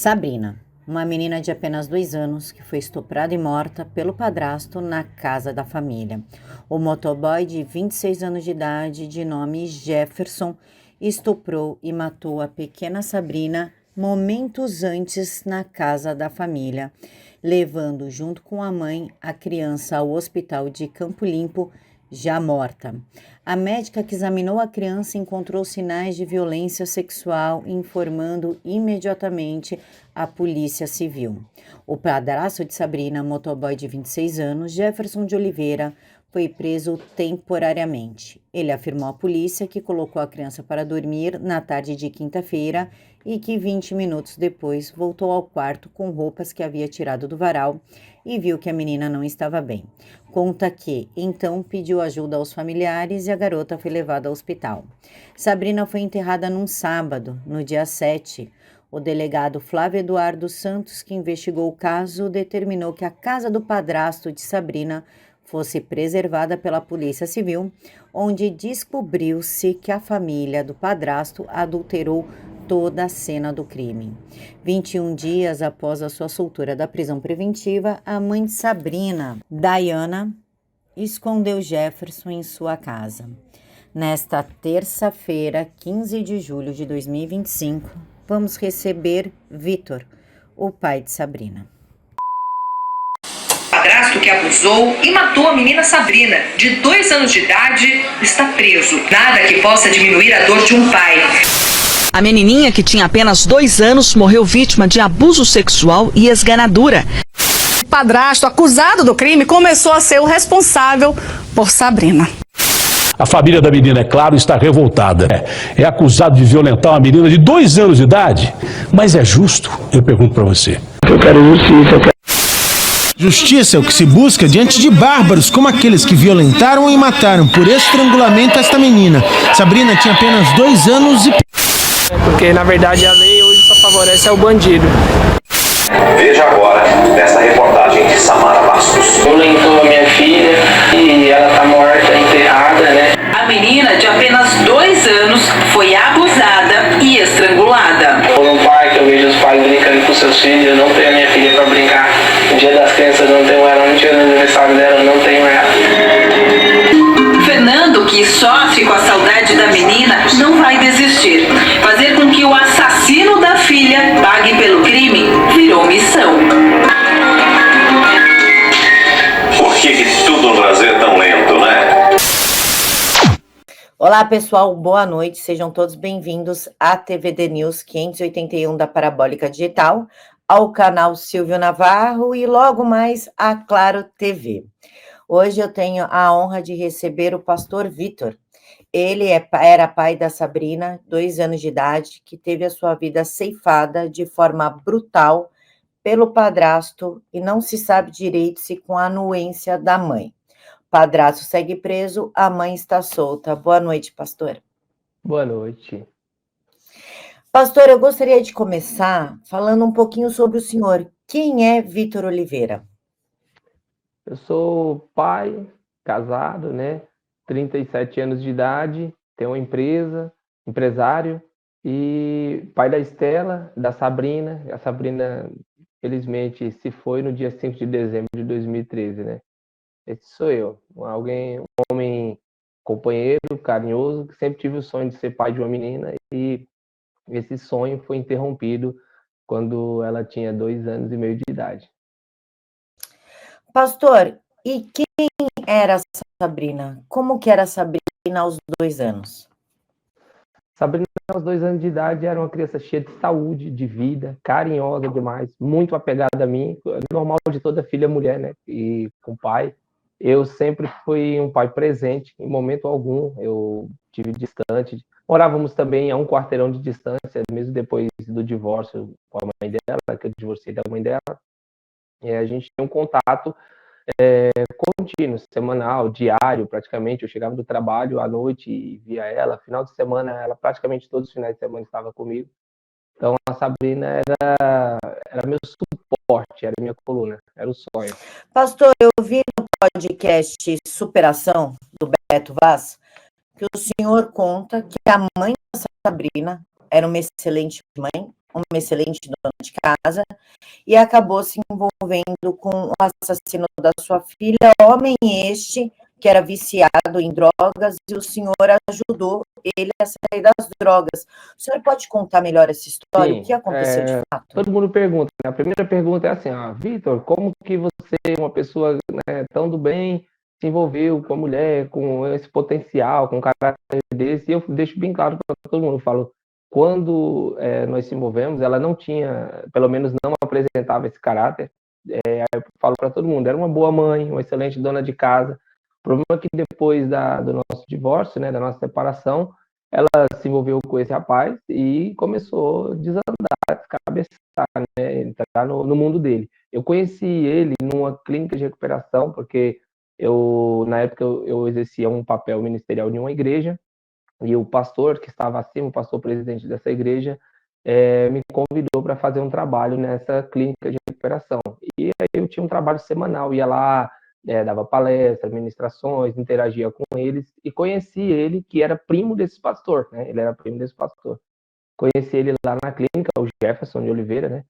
Sabrina, uma menina de apenas 2 anos que foi estuprada e morta pelo padrasto na casa da família. O motoboy de 26 anos de idade, de nome Jefferson, estuprou e matou a pequena Sabrina momentos antes na casa da família, levando junto com a mãe a criança ao hospital de Campo Limpo, já morta. A médica que examinou a criança encontrou sinais de violência sexual, informando imediatamente a Polícia Civil. O padrasto de Sabrina, motoboy de 26 anos, Jefferson de Oliveira, foi preso temporariamente. Ele afirmou à polícia que colocou a criança para dormir na tarde de quinta-feira e que 20 minutos depois voltou ao quarto com roupas que havia tirado do varal e viu que a menina não estava bem. Conta que, então, pediu ajuda aos familiares e a garota foi levada ao hospital. Sabrina foi enterrada num sábado, no dia 7. O delegado Flávio Eduardo Santos, que investigou o caso, determinou que a casa do padrasto de Sabrina fosse preservada pela Polícia Civil, onde descobriu-se que a família do padrasto adulterou toda a cena do crime. 21 dias após a sua soltura da prisão preventiva, a mãe de Sabrina, Diana, escondeu Jefferson em sua casa. Nesta terça-feira, 15 de julho de 2025, vamos receber Vitor, o pai de Sabrina. O padrasto que abusou e matou a menina Sabrina, de 2 anos de idade, está preso. Nada que possa diminuir a dor de um pai. A menininha, que tinha apenas 2 anos, morreu vítima de abuso sexual e esganadura. O padrasto acusado do crime começou a ser o responsável por Sabrina. A família da menina, é claro, está revoltada. É acusado de violentar uma menina de 2 anos de idade. Mas é justo? Eu pergunto para você. Eu quero justiça. Justiça é o que se busca diante de bárbaros como aqueles que violentaram e mataram por estrangulamento esta menina. Sabrina tinha apenas 2 anos e... Porque, na verdade, a lei hoje só favorece ao bandido. Veja agora essa reportagem de Samara Bastos. Violentou a minha filha e ela tá morta, enterrada, né? A menina de apenas 2 anos foi abusada e estrangulada. No parque eu vejo os pais brincando com seus filhos, eu não tenho a minha filha pra brincar. No dia das crianças eu não tenho ela, no dia do aniversário dela eu não tenho ela. Fernando, que sofre com a saudade da menina, não vai desistir. Fazer com que o assassino da filha pague pelo crime virou missão. Por que tudo no Brasil é tão lento, né? Olá, pessoal, boa noite. Sejam todos bem-vindos à TVD News 581 da Parabólica Digital, ao canal Silvio Navarro e logo mais a Claro TV. Hoje eu tenho a honra de receber o pastor Vitor. Ele era pai da Sabrina, 2 anos de idade, que teve a sua vida ceifada de forma brutal pelo padrasto e não se sabe direito se com a anuência da mãe. O padrasto segue preso, a mãe está solta. Boa noite, pastor. Boa noite. Pastor, eu gostaria de começar falando um pouquinho sobre o senhor. Quem é Vitor Oliveira? Eu sou pai, casado, né? 37 anos de idade, tenho uma empresa, empresário, e pai da Estela, da Sabrina. A Sabrina, felizmente, se foi no dia 5 de dezembro de 2013, né? Esse sou eu, um homem companheiro, carinhoso, que sempre tive o sonho de ser pai de uma menina, e esse sonho foi interrompido quando ela tinha 2 anos e meio de idade. Pastor, e quem era Sabrina? Como que era Sabrina aos 2 anos? Sabrina, aos 2 anos de idade, era uma criança cheia de saúde, de vida, carinhosa demais, muito apegada a mim, normal de toda filha mulher, né? E com o pai. Eu sempre fui um pai presente, em momento algum eu tive distante. Morávamos também a 1 quarteirão de distância, mesmo depois do divórcio com a mãe dela, que eu divorciei da mãe dela. E a gente tinha um contato contínuo, semanal, diário, praticamente. Eu chegava do trabalho à noite e via ela. Final de semana, ela praticamente todos os finais de semana estava comigo. Então, a Sabrina era meu suporte, era minha coluna, era o sonho. Pastor, eu vi no podcast Superação, do Beto Vaz, que o senhor conta que a mãe da Sabrina era uma excelente mãe uma excelente dona de casa, e acabou se envolvendo com o assassino da sua filha, homem este que era viciado em drogas, e o senhor ajudou ele a sair das drogas. O senhor pode contar melhor essa história? O que Sim, aconteceu de fato? todo mundo pergunta, né? A primeira pergunta é assim, Vitor, como que você, uma pessoa, né, tão do bem, se envolveu com a mulher, com esse potencial, com um caráter desse? E eu deixo bem claro para todo mundo, eu falo, quando nós se envolvemos, ela não tinha, pelo menos não apresentava esse caráter. Aí eu falo para todo mundo, era uma boa mãe, uma excelente dona de casa. O problema é que depois do nosso divórcio, né, da nossa separação, ela se envolveu com esse rapaz e começou a desandar, descabeçar, né, entrar no mundo dele. Eu conheci ele numa clínica de recuperação, porque na época, eu exercia um papel ministerial em uma igreja, e o pastor que estava acima, o pastor presidente dessa igreja, me convidou para fazer um trabalho nessa clínica de recuperação. E aí eu tinha um trabalho semanal, ia lá, dava palestras, ministrações, interagia com eles, e conheci ele, que era primo desse pastor, né? Ele era primo desse pastor. Conheci ele lá na clínica, o Jefferson de Oliveira, né?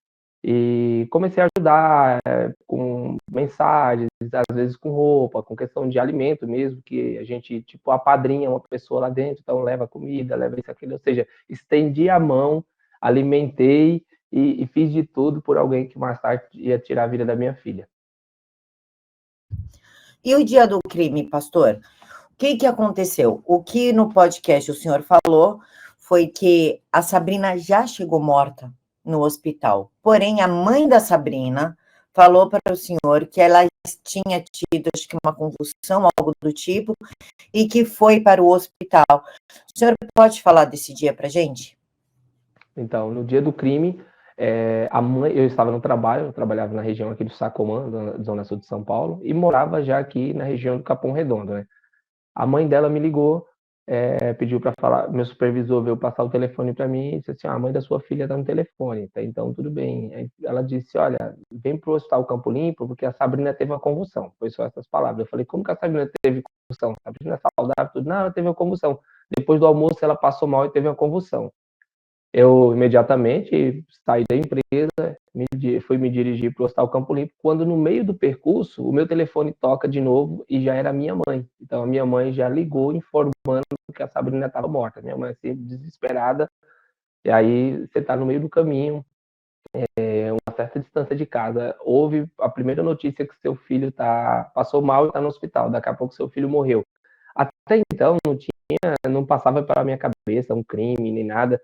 E comecei a ajudar com mensagens, às vezes com roupa, com questão de alimento mesmo, que a gente, tipo, apadrinha uma pessoa lá dentro, então leva comida, leva isso, aquilo, ou seja, estendi a mão, alimentei e fiz de tudo por alguém que mais tarde ia tirar a vida da minha filha. E o dia do crime, pastor? O que aconteceu? O que no podcast o senhor falou foi que a Sabrina já chegou morta no hospital. Porém, a mãe da Sabrina falou para o senhor que ela tinha tido, acho que uma convulsão, algo do tipo, e que foi para o hospital. O senhor pode falar desse dia para a gente? Então, no dia do crime, eu estava no trabalho, eu trabalhava na região aqui do Sacomã, da Zona Sul de São Paulo, e morava já aqui na região do Capão Redondo, né? A mãe dela me ligou, pediu para falar, meu supervisor veio passar o telefone para mim e disse assim, a mãe da sua filha está no telefone, tá? Então tudo bem. Aí ela disse, olha, vem para o Hospital Campo Limpo, porque a Sabrina teve uma convulsão. Foi só essas palavras. Eu falei, como que a Sabrina teve convulsão? A Sabrina é saudável, tudo. Não, ela teve uma convulsão. Depois do almoço ela passou mal e teve uma convulsão. Eu imediatamente saí da empresa, fui me dirigir para o Hospital Campo Limpo, quando no meio do percurso, o meu telefone toca de novo e já era a minha mãe. Então a minha mãe já ligou informando que a Sabrina estava morta. Minha mãe assim, desesperada, e aí você está no meio do caminho, uma certa distância de casa, houve a primeira notícia que seu filho passou mal e está no hospital, daqui a pouco seu filho morreu. Até então não passava pela minha cabeça um crime nem nada.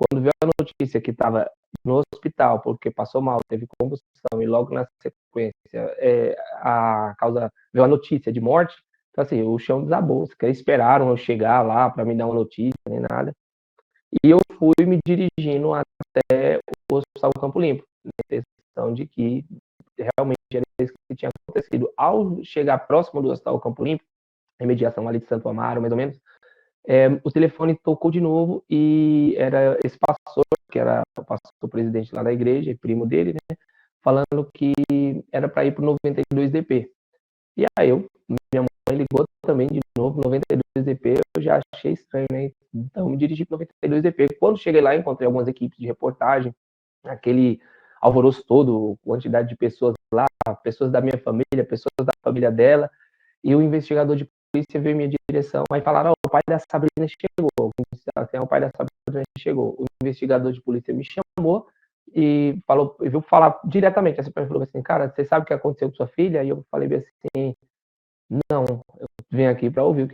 Quando veio a notícia que estava no hospital porque passou mal, teve convulsão, e logo na sequência veio a notícia de morte, então assim, o chão desabou, que esperaram eu chegar lá para me dar uma notícia, nem nada. E eu fui me dirigindo até o Hospital Campo Limpo, na intenção de que realmente era isso que tinha acontecido. Ao chegar próximo do Hospital Campo Limpo, a mediação ali de Santo Amaro, mais ou menos, o telefone tocou de novo e era esse pastor, que era o pastor presidente lá da igreja, primo dele, né, falando que era para ir para o 92DP. E aí minha mãe ligou também de novo, 92DP, eu já achei estranho, né? Então me dirigi para o 92DP. Quando cheguei lá, encontrei algumas equipes de reportagem, aquele alvoroço todo, quantidade de pessoas lá, pessoas da minha família, pessoas da família dela, e o investigador de polícia veio em minha direção, aí falaram, o pai da Sabrina chegou, assim, o pai da Sabrina chegou. O investigador de polícia me chamou e falou, eu vou falar diretamente, assim, falou assim, cara, você sabe o que aconteceu com sua filha? E eu falei assim, não, eu vim aqui para ouvir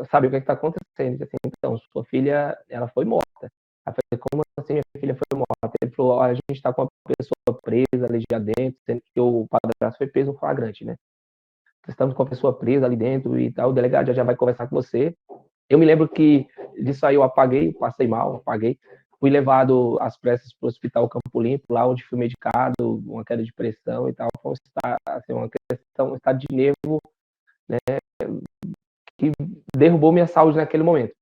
sabe o que está acontecendo. Ele disse assim, então, sua filha, ela foi morta. Aí eu falei, como assim minha filha foi morta? Ele falou, olha, a gente está com uma pessoa presa ali já dentro, sendo que o padrasto foi preso no flagrante, né? Estamos com a pessoa presa ali dentro e tal, o delegado já vai conversar com você. Eu me lembro que disso aí eu apaguei, passei mal, apaguei. Fui levado às pressas para o Hospital Campo Limpo, lá onde fui medicado, uma queda de pressão e tal. Foi uma questão, um estado de nervo, né, que derrubou minha saúde naquele momento.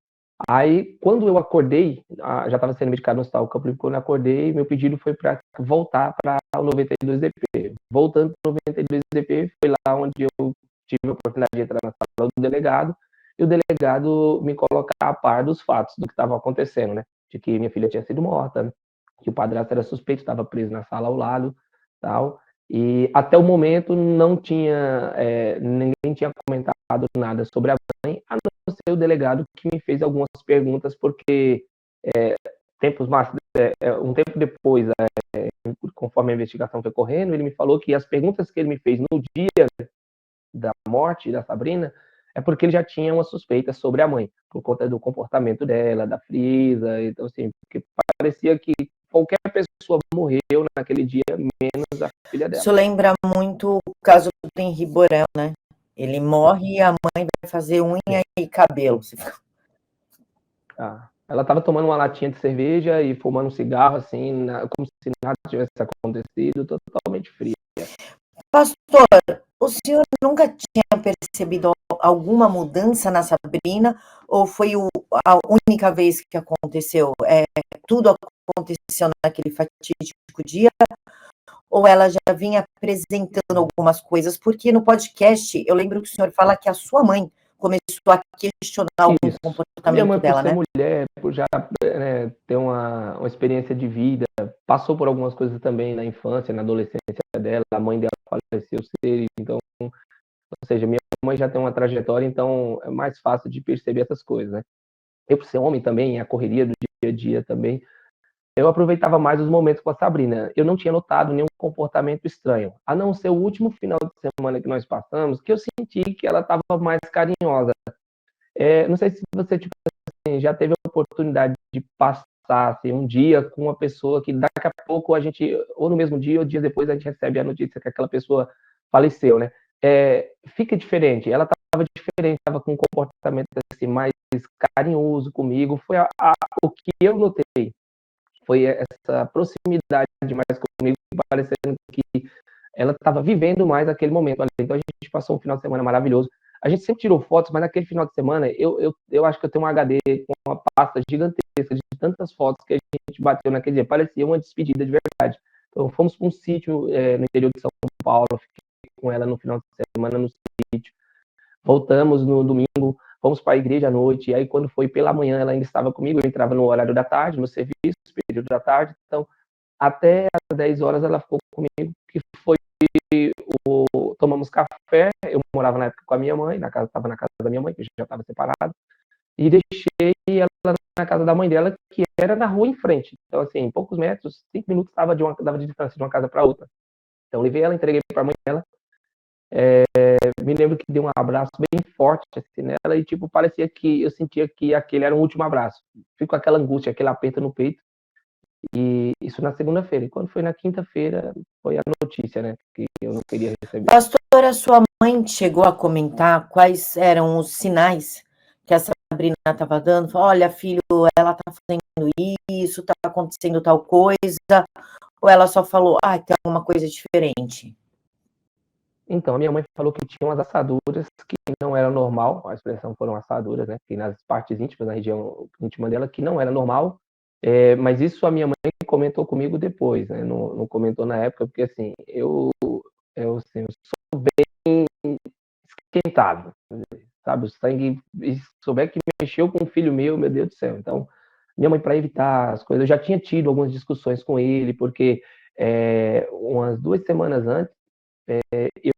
Aí, quando eu acordei, já estava sendo medicado no Hospital Campo Limpo, quando eu acordei, meu pedido foi para voltar para o 92DP. Voltando para o 92DP, foi lá onde eu tive a oportunidade de entrar na sala do delegado, e o delegado me colocar a par dos fatos, do que estava acontecendo, né? De que minha filha tinha sido morta, que o padrasto era suspeito, estava preso na sala ao lado, tal. E até o momento não tinha, ninguém tinha comentado nada sobre a mãe, a não ser o delegado que me fez algumas perguntas, porque um tempo depois, conforme a investigação foi correndo, ele me falou que as perguntas que ele me fez no dia da morte da Sabrina é porque ele já tinha uma suspeita sobre a mãe, por conta do comportamento dela, da frieza, então assim, porque parecia que qualquer pessoa morreu naquele dia, menos a filha dela. Isso lembra muito o caso do Henri Borel, né? Ele morre e a mãe vai fazer unha e cabelo. Ela estava tomando uma latinha de cerveja e fumando um cigarro, assim, como se nada tivesse acontecido, totalmente fria. Pastor, o senhor nunca tinha percebido alguma mudança na Sabrina ou foi a única vez que aconteceu? Tudo aconteceu naquele fatídico dia? Ou ela já vinha apresentando algumas coisas? Porque no podcast eu lembro que o senhor fala que a sua mãe começou a questionar algum comportamento minha mãe, dela, por ser né? mulher, por já ter uma experiência de vida, passou por algumas coisas também na infância, na adolescência dela, a mãe dela faleceu cedo, então, ou seja, minha mãe já tem uma trajetória, então é mais fácil de perceber essas coisas, né? Eu, por ser homem também, a correria do dia a dia também, eu aproveitava mais os momentos com a Sabrina. Eu não tinha notado nenhum comportamento estranho, a não ser o último final de semana que nós passamos, que eu senti que ela estava mais carinhosa. Não sei se você tipo assim, já teve a oportunidade de passar assim, um dia com uma pessoa que daqui a pouco a gente, ou no mesmo dia ou dias depois, a gente recebe a notícia que aquela pessoa faleceu, né? Fica diferente. Ela estava diferente, estava com um comportamento assim, mais carinhoso comigo. Foi o que eu notei. Foi essa proximidade mais comigo, parecendo que ela estava vivendo mais aquele momento. Então a gente passou um final de semana maravilhoso. A gente sempre tirou fotos, mas naquele final de semana eu acho que eu tenho um HD com uma pasta gigantesca de tantas fotos que a gente bateu naquele dia. Parecia uma despedida de verdade. Então fomos para um sítio no interior de São Paulo, fiquei com ela no final de semana no sítio. Voltamos no domingo, fomos para a igreja à noite, e aí quando foi pela manhã ela ainda estava comigo, eu entrava no horário da tarde, no serviço, período da tarde, então até às 10 horas ela ficou comigo, que foi tomamos café, eu morava na época com a minha mãe, estava na casa da minha mãe, que já estava separado, e deixei ela na casa da mãe dela, que era na rua em frente, então assim, em poucos metros, 5 minutos dava de distância de uma casa para outra. Então levei ela, entreguei para a mãe dela, me lembro que dei um abraço bem forte assim, nela e tipo, parecia que eu sentia que aquele era o último abraço. Fico com aquela angústia, aquele aperto no peito. E isso na segunda-feira. E quando foi na quinta-feira, foi a notícia, né? Que eu não queria receber. Pastor, a sua mãe chegou a comentar quais eram os sinais que a Sabrina estava dando? Falou, olha, filho, ela está fazendo isso, está acontecendo tal coisa. Ou ela só falou, tem alguma coisa diferente? Então, a minha mãe falou que tinha umas assaduras que não era normal, a expressão foram assaduras, né? Que nas partes íntimas, na região íntima dela, que não era normal. Mas isso a minha mãe comentou comigo depois, né? Não comentou na época, porque assim, eu sou bem esquentado, sabe? O sangue, se souber que mexeu com um filho meu Deus do céu. Então, minha mãe, para evitar as coisas, eu já tinha tido algumas discussões com ele, porque umas 2 semanas antes,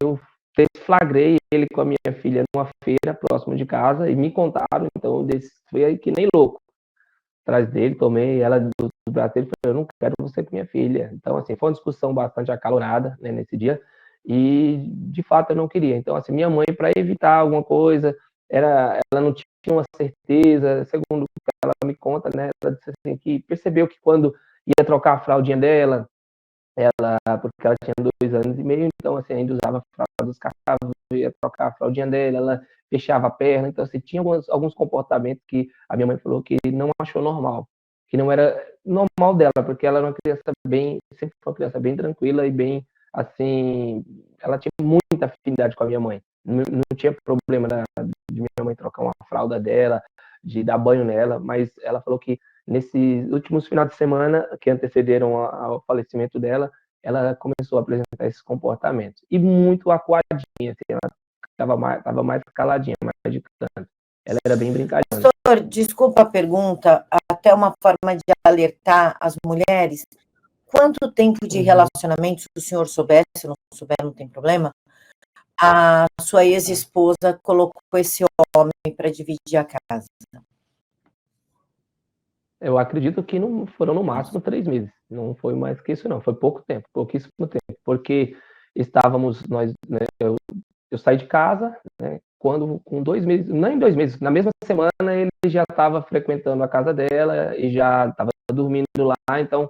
eu flagrei ele com a minha filha numa feira próxima de casa e me contaram, então eu fui aí que nem louco atrás dele, tomei ela do braço dele e falei, eu não quero você com minha filha. Então, assim, foi uma discussão bastante acalorada, né, nesse dia, e de fato eu não queria. Então, assim, minha mãe, para evitar alguma coisa, ela não tinha uma certeza, segundo o que ela me conta, né, ela disse assim, que percebeu que quando ia trocar a fraldinha dela, porque ela tinha 2 anos e meio, então assim, ainda usava a fralda descartável, ia trocar a fraldinha dela, ela fechava a perna, então assim, tinha alguns comportamentos que a minha mãe falou que não achou normal, que não era normal dela, porque ela era uma criança sempre foi uma criança bem tranquila e bem, assim, ela tinha muita afinidade com a minha mãe, não tinha problema de minha mãe trocar uma fralda dela, de dar banho nela, mas ela falou que nesses últimos finais de semana que antecederam ao falecimento dela, ela começou a apresentar esses comportamentos. E muito acuadinha, assim, ela estava mais caladinha, mais de canto. ela era bem brincalhona. Pastor, desculpa a pergunta, até uma forma de alertar as mulheres. Quanto tempo de relacionamento, se o senhor souber, se não souber, não tem problema, a sua ex-esposa colocou esse homem para dividir a casa? Eu acredito que não foram no máximo 3 meses. Não foi mais que isso, não. Foi pouco tempo, pouquíssimo tempo. Porque estávamos, né, eu saí de casa, né, quando com 2 meses, nem 2 meses, na mesma semana ele já estava frequentando a casa dela e já estava dormindo lá, então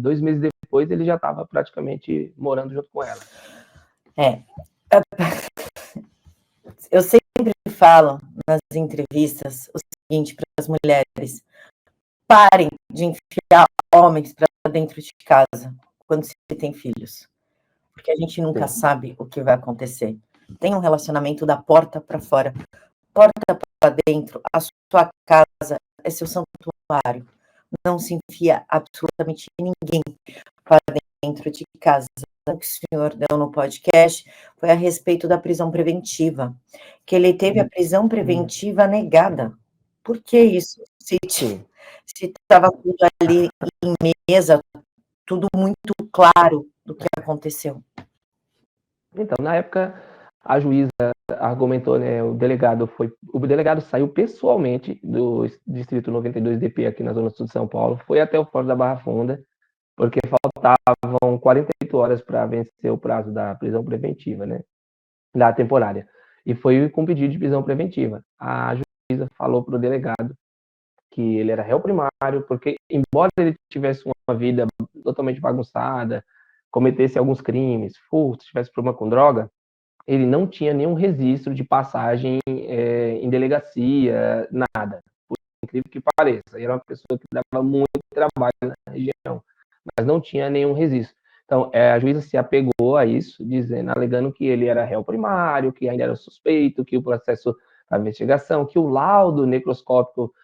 2 meses depois ele já estava praticamente morando junto com ela. Eu sempre falo nas entrevistas o seguinte para as mulheres: parem de enfiar homens para dentro de casa quando se tem filhos, porque a gente nunca sabe o que vai acontecer. Tem um relacionamento da porta para fora, porta para dentro. A sua casa é seu santuário. Não se enfia absolutamente ninguém para dentro de casa. O que o senhor deu no podcast foi a respeito da prisão preventiva, que ele teve a prisão preventiva negada. Por que isso? Se estava tudo ali em mesa, tudo muito claro do que aconteceu. Então, na época, a juíza argumentou, né, o delegado saiu pessoalmente do Distrito 92 DP aqui na Zona Sul de São Paulo, foi até o Fórum da Barra Funda, porque faltavam 48 horas para vencer o prazo da prisão preventiva, né, da temporária. E foi com pedido de prisão preventiva. A juíza falou para o delegado que ele era réu primário, porque, embora ele tivesse uma vida totalmente bagunçada, cometesse alguns crimes, furto, tivesse problema com droga, ele não tinha nenhum registro de passagem em delegacia, nada, por incrível que pareça. Ele era uma pessoa que dava muito trabalho na região, mas não tinha nenhum registro. Então, a juíza se apegou a isso, alegando que ele era réu primário, que ainda era suspeito, que o processo da investigação, que o laudo necroscópico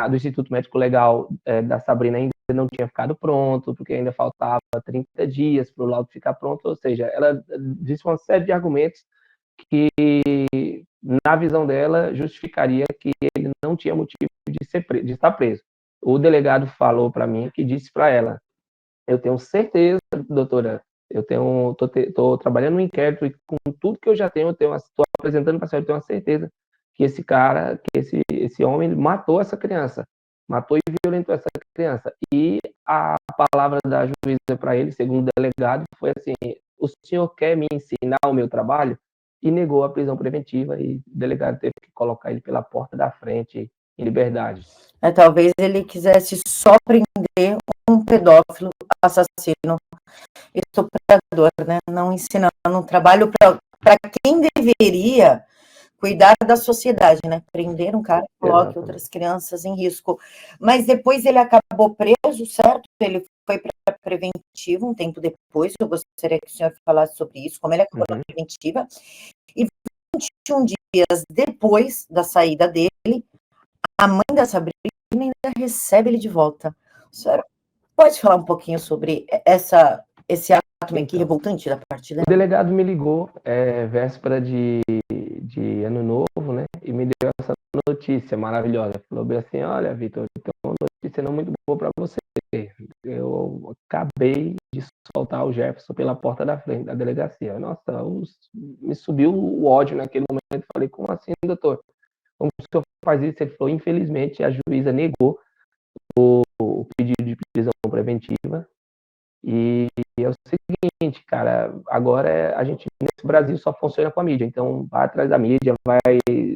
do Instituto Médico Legal da Sabrina ainda não tinha ficado pronto, porque ainda faltava 30 dias para o laudo ficar pronto, ou seja, ela disse uma série de argumentos que, na visão dela, justificaria que ele não tinha motivo de estar preso. O delegado falou para mim, que disse para ela: eu tenho certeza, doutora, estou trabalhando no inquérito e com tudo que eu já tenho, estou apresentando para a senhora, eu tenho uma certeza que esse cara, que esse homem matou essa criança, matou e violentou essa criança. E a palavra da juíza para ele, segundo o delegado, foi assim: o senhor quer me ensinar o meu trabalho? E negou a prisão preventiva, e o delegado teve que colocar ele pela porta da frente, em liberdade. Talvez ele quisesse só prender um pedófilo, assassino, estuprador, né? Não ensinando um trabalho para quem deveria cuidar da sociedade, né? Prender um cara que coloque outras crianças em risco. Mas depois ele acabou preso, certo? Ele foi para preventiva um tempo depois. Eu gostaria que o senhor falasse sobre isso, como ele acabou na preventiva. E 21 dias depois da saída dele, a mãe da Sabrina ainda recebe ele de volta. O senhor pode falar um pouquinho sobre esse ato meio que revoltante da parte dela? O delegado me ligou, véspera de Ano Novo, né? E me deu essa notícia maravilhosa. Falou bem assim: olha, Vitor, eu tenho uma notícia não muito boa para você. Eu acabei de soltar o Jefferson pela porta da frente da delegacia. Nossa, me subiu o ódio naquele momento. Falei: como assim, doutor? Como o senhor faz isso? Ele falou: infelizmente, a juíza negou o pedido de prisão preventiva. E é o seguinte, cara, agora a gente nesse Brasil só funciona com a mídia, então vai atrás da mídia, vai,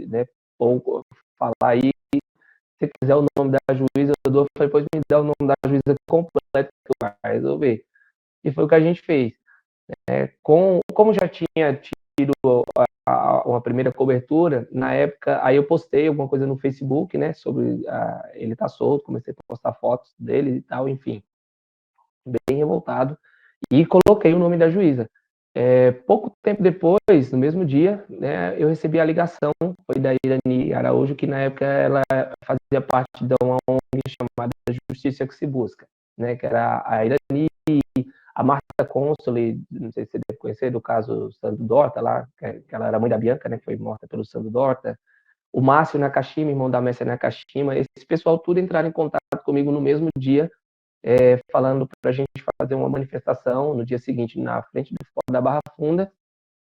né, falar aí. Se quiser o nome da juíza, eu dou, depois me dá o nome da juíza completo que eu vai resolver. E foi o que a gente fez. Como já tinha tido uma primeira cobertura, na época, aí eu postei alguma coisa no Facebook, né, sobre ele tá solto, comecei a postar fotos dele e tal, enfim, bem revoltado, e coloquei o nome da juíza. Pouco tempo depois, no mesmo dia, né, eu recebi a ligação, foi da Irani Araújo, que na época ela fazia parte de uma ONG chamada Justiça que se Busca, né, que era a Irani, a Marta Consoli, não sei se você deve conhecer, do caso Sandro Dorta, lá, que ela era mãe da Bianca, né, que foi morta pelo Sandro Dorta, o Márcio Nakashima, irmão da Messia Nakashima, esse pessoal tudo entraram em contato comigo no mesmo dia, falando para a gente fazer uma manifestação no dia seguinte na frente do Fórum da Barra Funda,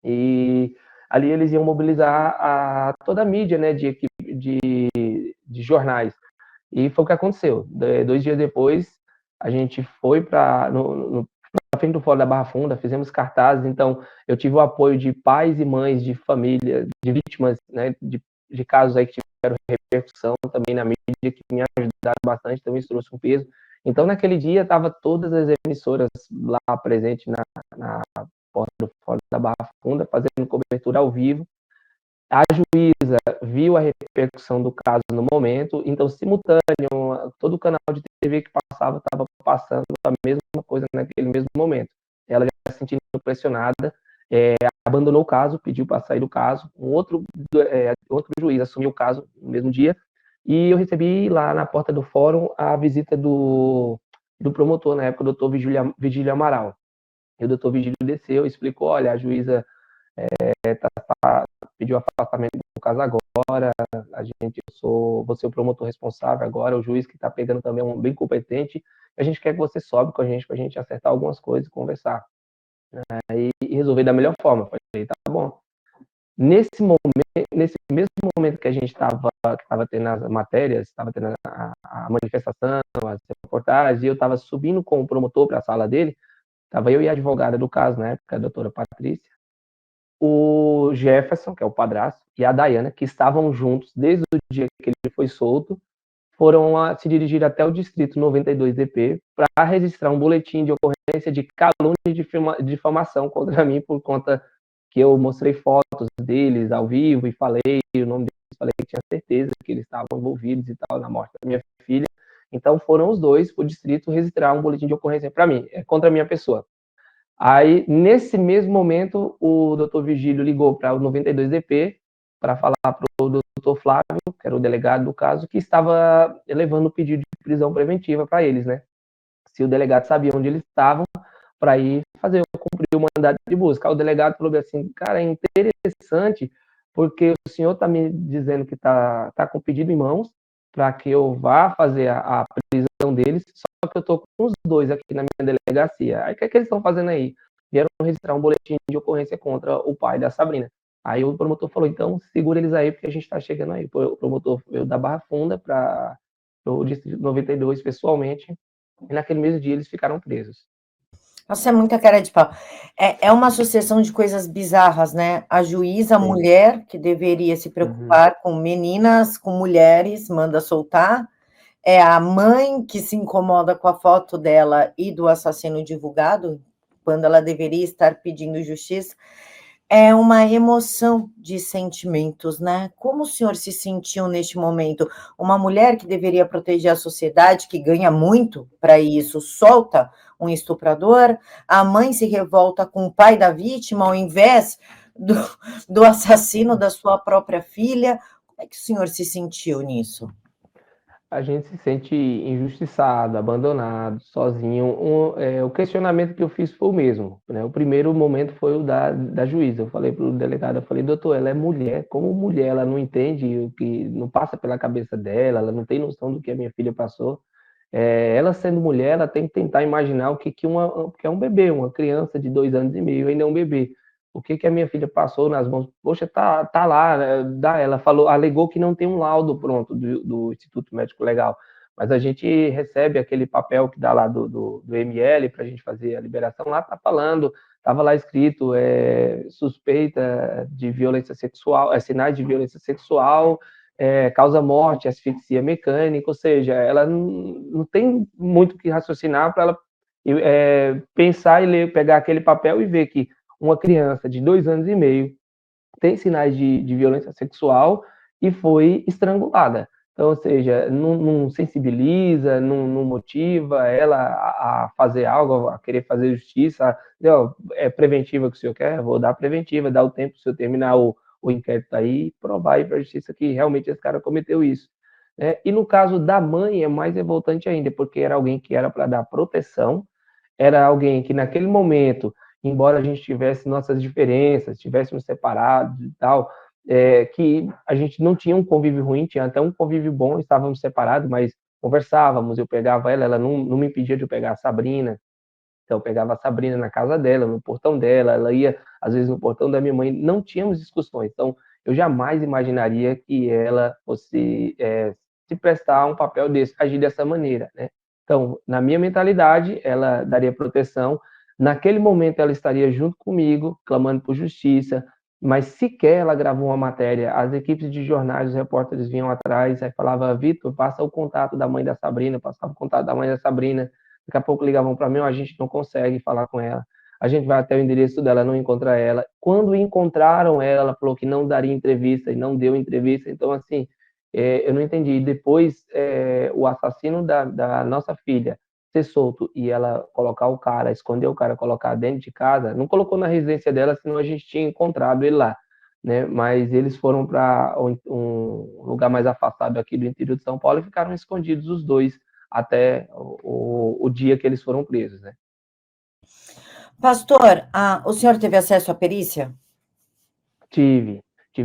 e ali eles iam mobilizar toda a mídia, né, de jornais. E foi o que aconteceu. 2 dias depois, a gente foi para na frente do Fórum da Barra Funda, fizemos cartazes. Então, eu tive o apoio de pais e mães de família, de vítimas, né, de casos aí que tiveram repercussão também na mídia, que me ajudaram bastante, também isso trouxe um peso. Então, naquele dia, estavam todas as emissoras lá presentes na porta do Fórum da Barra Funda, fazendo cobertura ao vivo. A juíza viu a repercussão do caso no momento, então, simultâneo, todo o canal de TV que passava estava passando a mesma coisa naquele mesmo momento. Ela já se sentindo pressionada, abandonou o caso, pediu para sair do caso. Outro juiz assumiu o caso no mesmo dia, e eu recebi lá na porta do fórum a visita do promotor, na época, o doutor Vigílio Amaral. E o doutor Vigílio desceu e explicou: olha, a juíza pediu afastamento do caso agora, vou ser o promotor responsável agora, o juiz que está pegando também é um bem competente, a gente quer que você sobe com a gente, para a gente acertar algumas coisas e conversar. E resolver da melhor forma. Eu falei, tá bom. Nesse mesmo momento que a gente estava tendo as matérias, estava tendo a manifestação, as reportagens, e eu estava subindo com o promotor para a sala dele, estava eu e a advogada do caso, na época, a doutora Patrícia, o Jefferson, que é o padrasto, e a Dayana, que estavam juntos desde o dia que ele foi solto, foram se dirigir até o distrito 92DP para registrar um boletim de ocorrência de calúnia e de difamação contra mim, por conta que eu mostrei fotos deles ao vivo e falei o nome deles, falei que tinha certeza que eles estavam envolvidos e tal na morte da minha filha. Então foram os dois para o distrito registrar um boletim de ocorrência para mim, contra a minha pessoa. Aí, nesse mesmo momento, o doutor Vigílio ligou para o 92DP para falar para o doutor Flávio, que era o delegado do caso, que estava levando o pedido de prisão preventiva para eles, né? Se o delegado sabia onde eles estavam, para ir cumprir o mandato de busca. O delegado falou assim: cara, é interessante, porque o senhor está me dizendo que está com o pedido em mãos para que eu vá fazer a prisão deles, só que eu estou com os dois aqui na minha delegacia. Aí o que é que eles estão fazendo aí? Vieram registrar um boletim de ocorrência contra o pai da Sabrina. Aí o promotor falou: então segura eles aí, porque a gente está chegando aí. O promotor veio da Barra Funda para o Distrito 92 pessoalmente, e naquele mesmo dia eles ficaram presos. Nossa, é muita cara de pau. É uma sucessão de coisas bizarras, né? A juíza, a mulher, que deveria se preocupar com meninas, com mulheres, manda soltar. É a mãe que se incomoda com a foto dela e do assassino divulgado, quando ela deveria estar pedindo justiça. É uma emoção de sentimentos, né? Como o senhor se sentiu neste momento? Uma mulher que deveria proteger a sociedade, que ganha muito para isso, solta um estuprador, a mãe se revolta com o pai da vítima ao invés do assassino da sua própria filha. Como é que o senhor se sentiu nisso? A gente se sente injustiçado, abandonado, sozinho. O questionamento que eu fiz foi o mesmo, né? O primeiro momento foi o da juíza. Eu falei para o delegado, eu falei: doutor, ela é mulher, como mulher, ela não entende o que não passa pela cabeça dela, ela não tem noção do que a minha filha passou. Ela sendo mulher, ela tem que tentar imaginar o que é um bebê, uma criança de 2 anos e meio, ainda é um bebê. O que a minha filha passou nas mãos? Poxa, tá lá, né? Ela alegou que não tem um laudo pronto do Instituto Médico Legal, mas a gente recebe aquele papel que dá lá do ML para a gente fazer a liberação, lá tá falando, estava lá escrito suspeita de violência sexual, sinais de violência sexual, causa morte, asfixia mecânica, ou seja, ela não tem muito o que raciocinar para ela pensar e ler, pegar aquele papel e ver que uma criança de 2 anos e meio tem sinais de violência sexual e foi estrangulada. Então, ou seja, não sensibiliza, não motiva ela a fazer algo, a querer fazer justiça. É preventiva que o senhor quer? Vou dar preventiva, dá o tempo para o senhor terminar o inquérito aí e provar aí para a justiça que realmente esse cara cometeu isso. E no caso da mãe é mais revoltante ainda, porque era alguém que era para dar proteção, era alguém que naquele momento, embora a gente tivesse nossas diferenças, estivéssemos separados e tal, que a gente não tinha um convívio ruim, tinha até um convívio bom, estávamos separados, mas conversávamos, eu pegava ela, ela não me impedia de eu pegar a Sabrina, então eu pegava a Sabrina na casa dela, no portão dela, ela ia às vezes no portão da minha mãe, não tínhamos discussões, então eu jamais imaginaria que ela fosse se prestar a um papel desse, agir dessa maneira, né? Então, na minha mentalidade, ela daria proteção, naquele momento ela estaria junto comigo, clamando por justiça, mas sequer ela gravou uma matéria, as equipes de jornais, os repórteres vinham atrás, aí falava, Vitor, passa o contato da mãe da Sabrina, passava o contato da mãe da Sabrina, daqui a pouco ligavam para mim, a gente não consegue falar com ela, a gente vai até o endereço dela, não encontra ela. Quando encontraram ela, ela falou que não daria entrevista e não deu entrevista. Então, assim, eu não entendi. E depois, o assassino da nossa filha ser solto e ela colocar o cara, esconder o cara, colocar dentro de casa, não colocou na residência dela, senão a gente tinha encontrado ele lá, né? Mas eles foram para um lugar mais afastado aqui do interior de São Paulo e ficaram escondidos os dois até o dia que eles foram presos, né? Pastor, o senhor teve acesso à perícia? Tive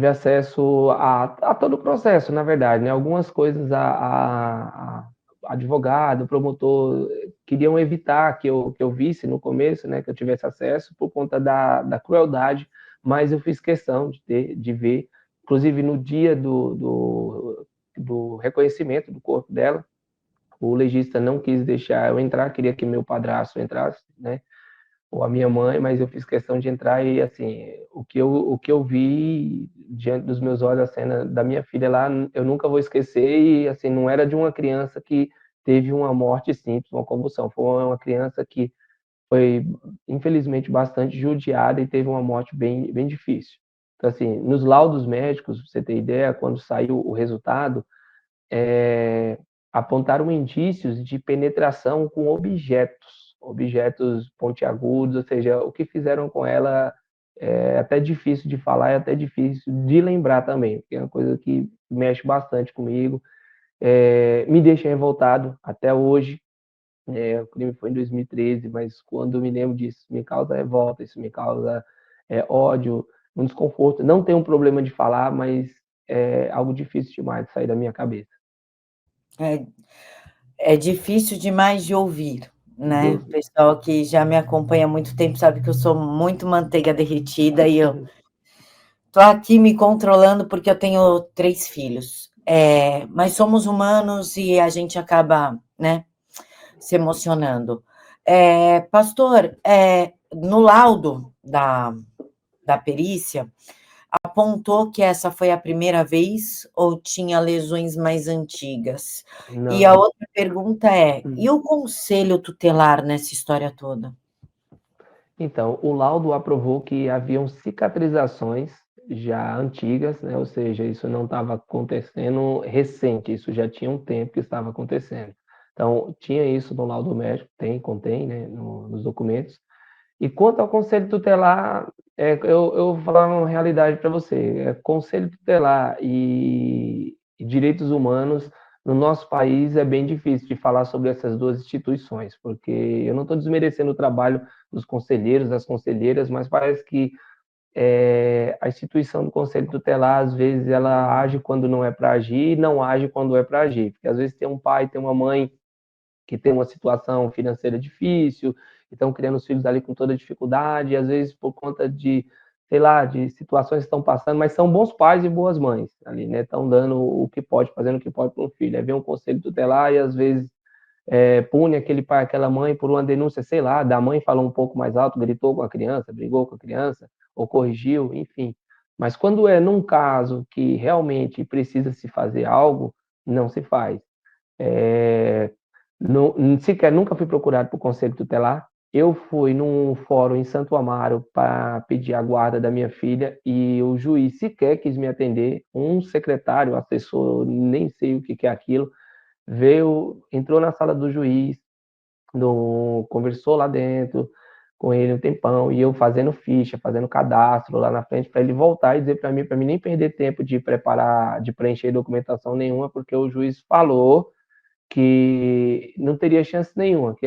acesso a todo o processo, na verdade, né? Algumas coisas a advogado, promotor queriam evitar que eu visse no começo, né? Que eu tivesse acesso por conta da crueldade, mas eu fiz questão de ver, inclusive no dia do reconhecimento do corpo dela, o legista não quis deixar eu entrar, queria que meu padrasto entrasse, né? Ou a minha mãe, mas eu fiz questão de entrar e, assim, o que eu vi diante dos meus olhos, a cena da minha filha lá, eu nunca vou esquecer e, assim, não era de uma criança que teve uma morte simples, uma convulsão, foi uma criança que foi, infelizmente, bastante judiada e teve uma morte bem, bem difícil. Então, assim, nos laudos médicos, pra você ter ideia, quando saiu o resultado, apontaram indícios de penetração com objetos pontiagudos, ou seja, o que fizeram com ela é até difícil de falar, é até difícil de lembrar também, porque é uma coisa que mexe bastante comigo, me deixa revoltado até hoje. O crime foi em 2013, mas quando eu me lembro disso, me causa revolta, isso me causa ódio, um desconforto. Não tenho um problema de falar, mas é algo difícil demais de sair da minha cabeça. É difícil demais de ouvir, De né? O ouvir. pessoal que já me acompanha há muito tempo sabe que eu sou muito manteiga derretida e eu tô aqui me controlando porque eu tenho 3 filhos. Mas somos humanos e a gente acaba, né, se emocionando. Pastor, no laudo da perícia, apontou que essa foi a primeira vez ou tinha lesões mais antigas? E a Não. outra pergunta e o conselho tutelar nessa história toda? Então, o laudo aprovou que haviam cicatrizações já antigas, né? Ou seja, isso não estava acontecendo recente, isso já tinha um tempo que estava acontecendo. Então, tinha isso no laudo médico, contém, né, nos documentos. E quanto ao conselho tutelar, eu vou falar uma realidade para você. Conselho tutelar e direitos humanos no nosso país é bem difícil de falar sobre essas duas instituições, porque eu não estou desmerecendo o trabalho dos conselheiros, das conselheiras, mas parece que a instituição do conselho tutelar, às vezes, ela age quando não é para agir e não age quando é para agir. Porque às vezes tem um pai, tem uma mãe que tem uma situação financeira difícil, e estão criando os filhos ali com toda dificuldade, e às vezes por conta de, sei lá, de situações que estão passando, mas são bons pais e boas mães ali, né? Estão dando o que pode, fazendo o que pode para um filho. Aí vem um conselho tutelar e às vezes pune aquele pai, aquela mãe por uma denúncia, sei lá, da mãe falou um pouco mais alto, gritou com a criança, brigou com a criança, ou corrigiu, enfim. Mas quando é num caso que realmente precisa se fazer algo, não se faz. Sequer nunca fui procurado por conselho tutelar. Eu fui num fórum em Santo Amaro para pedir a guarda da minha filha e o juiz sequer quis me atender. Um secretário, assessor, nem sei o que é aquilo, veio, entrou na sala do juiz, conversou lá dentro com ele um tempão, e eu fazendo ficha, fazendo cadastro lá na frente, para ele voltar e dizer para mim nem perder tempo de preparar, de preencher documentação nenhuma, porque o juiz falou que não teria chance nenhuma, que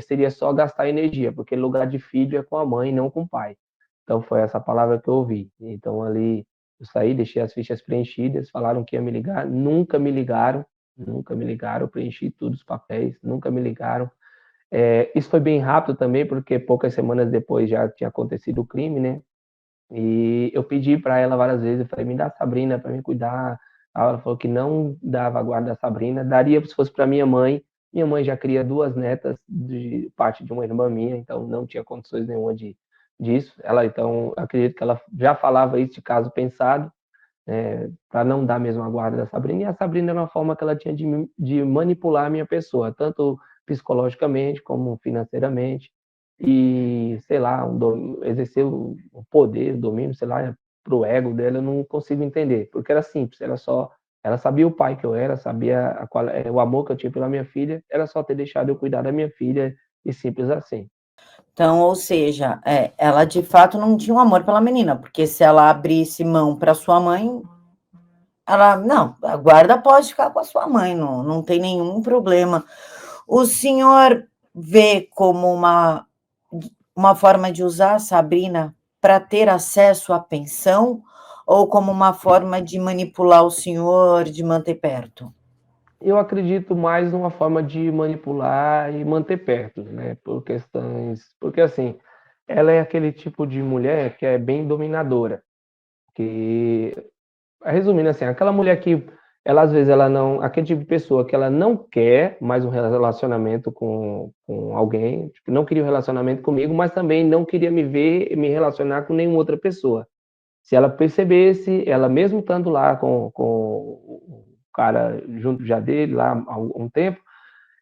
seria só gastar energia, porque lugar de filho é com a mãe, não com o pai. Então foi essa palavra que eu ouvi. Então ali Eu saí, deixei as fichas preenchidas, falaram que ia me ligar, nunca me ligaram, nunca me ligaram, eu preenchi todos os papéis, nunca me ligaram. Isso foi bem rápido também, porque poucas semanas depois já tinha acontecido o crime, né? E eu pedi para ela várias vezes, eu falei, me dá a Sabrina para me cuidar. Aí ela falou que não dava a guarda da Sabrina, daria se fosse para minha mãe. Minha mãe já cria 2 netas de parte de uma irmã minha, então não tinha condições nenhuma disso. Ela, então, acredito que ela já falava isso de caso pensado, para não dar mesmo a guarda da Sabrina. E a Sabrina era uma forma que ela tinha de manipular a minha pessoa, tanto psicologicamente como financeiramente e, sei lá, exercer o poder, o domínio, sei lá, pro ego dela, eu não consigo entender, porque era simples, ela sabia o pai que eu era, sabia o amor que eu tinha pela minha filha, era só ter deixado eu cuidar da minha filha e simples assim. Então, ou seja, ela de fato não tinha um amor pela menina, porque se ela abrisse mão para sua mãe, ela, não, a guarda pode ficar com a sua mãe, não tem nenhum problema. O senhor vê como uma forma de usar a Sabrina para ter acesso à pensão ou como uma forma de manipular o senhor, de manter perto? Eu acredito mais numa forma de manipular e manter perto, né, porque assim, ela é aquele tipo de mulher que é bem dominadora, que, resumindo assim, aquela mulher que ela às vezes ela não, aquele tipo de pessoa que ela não quer mais um relacionamento com alguém, tipo, não queria um relacionamento comigo, mas também não queria me ver me relacionar com nenhuma outra pessoa. Se ela percebesse, ela mesmo estando lá com o cara junto já dele lá há um tempo,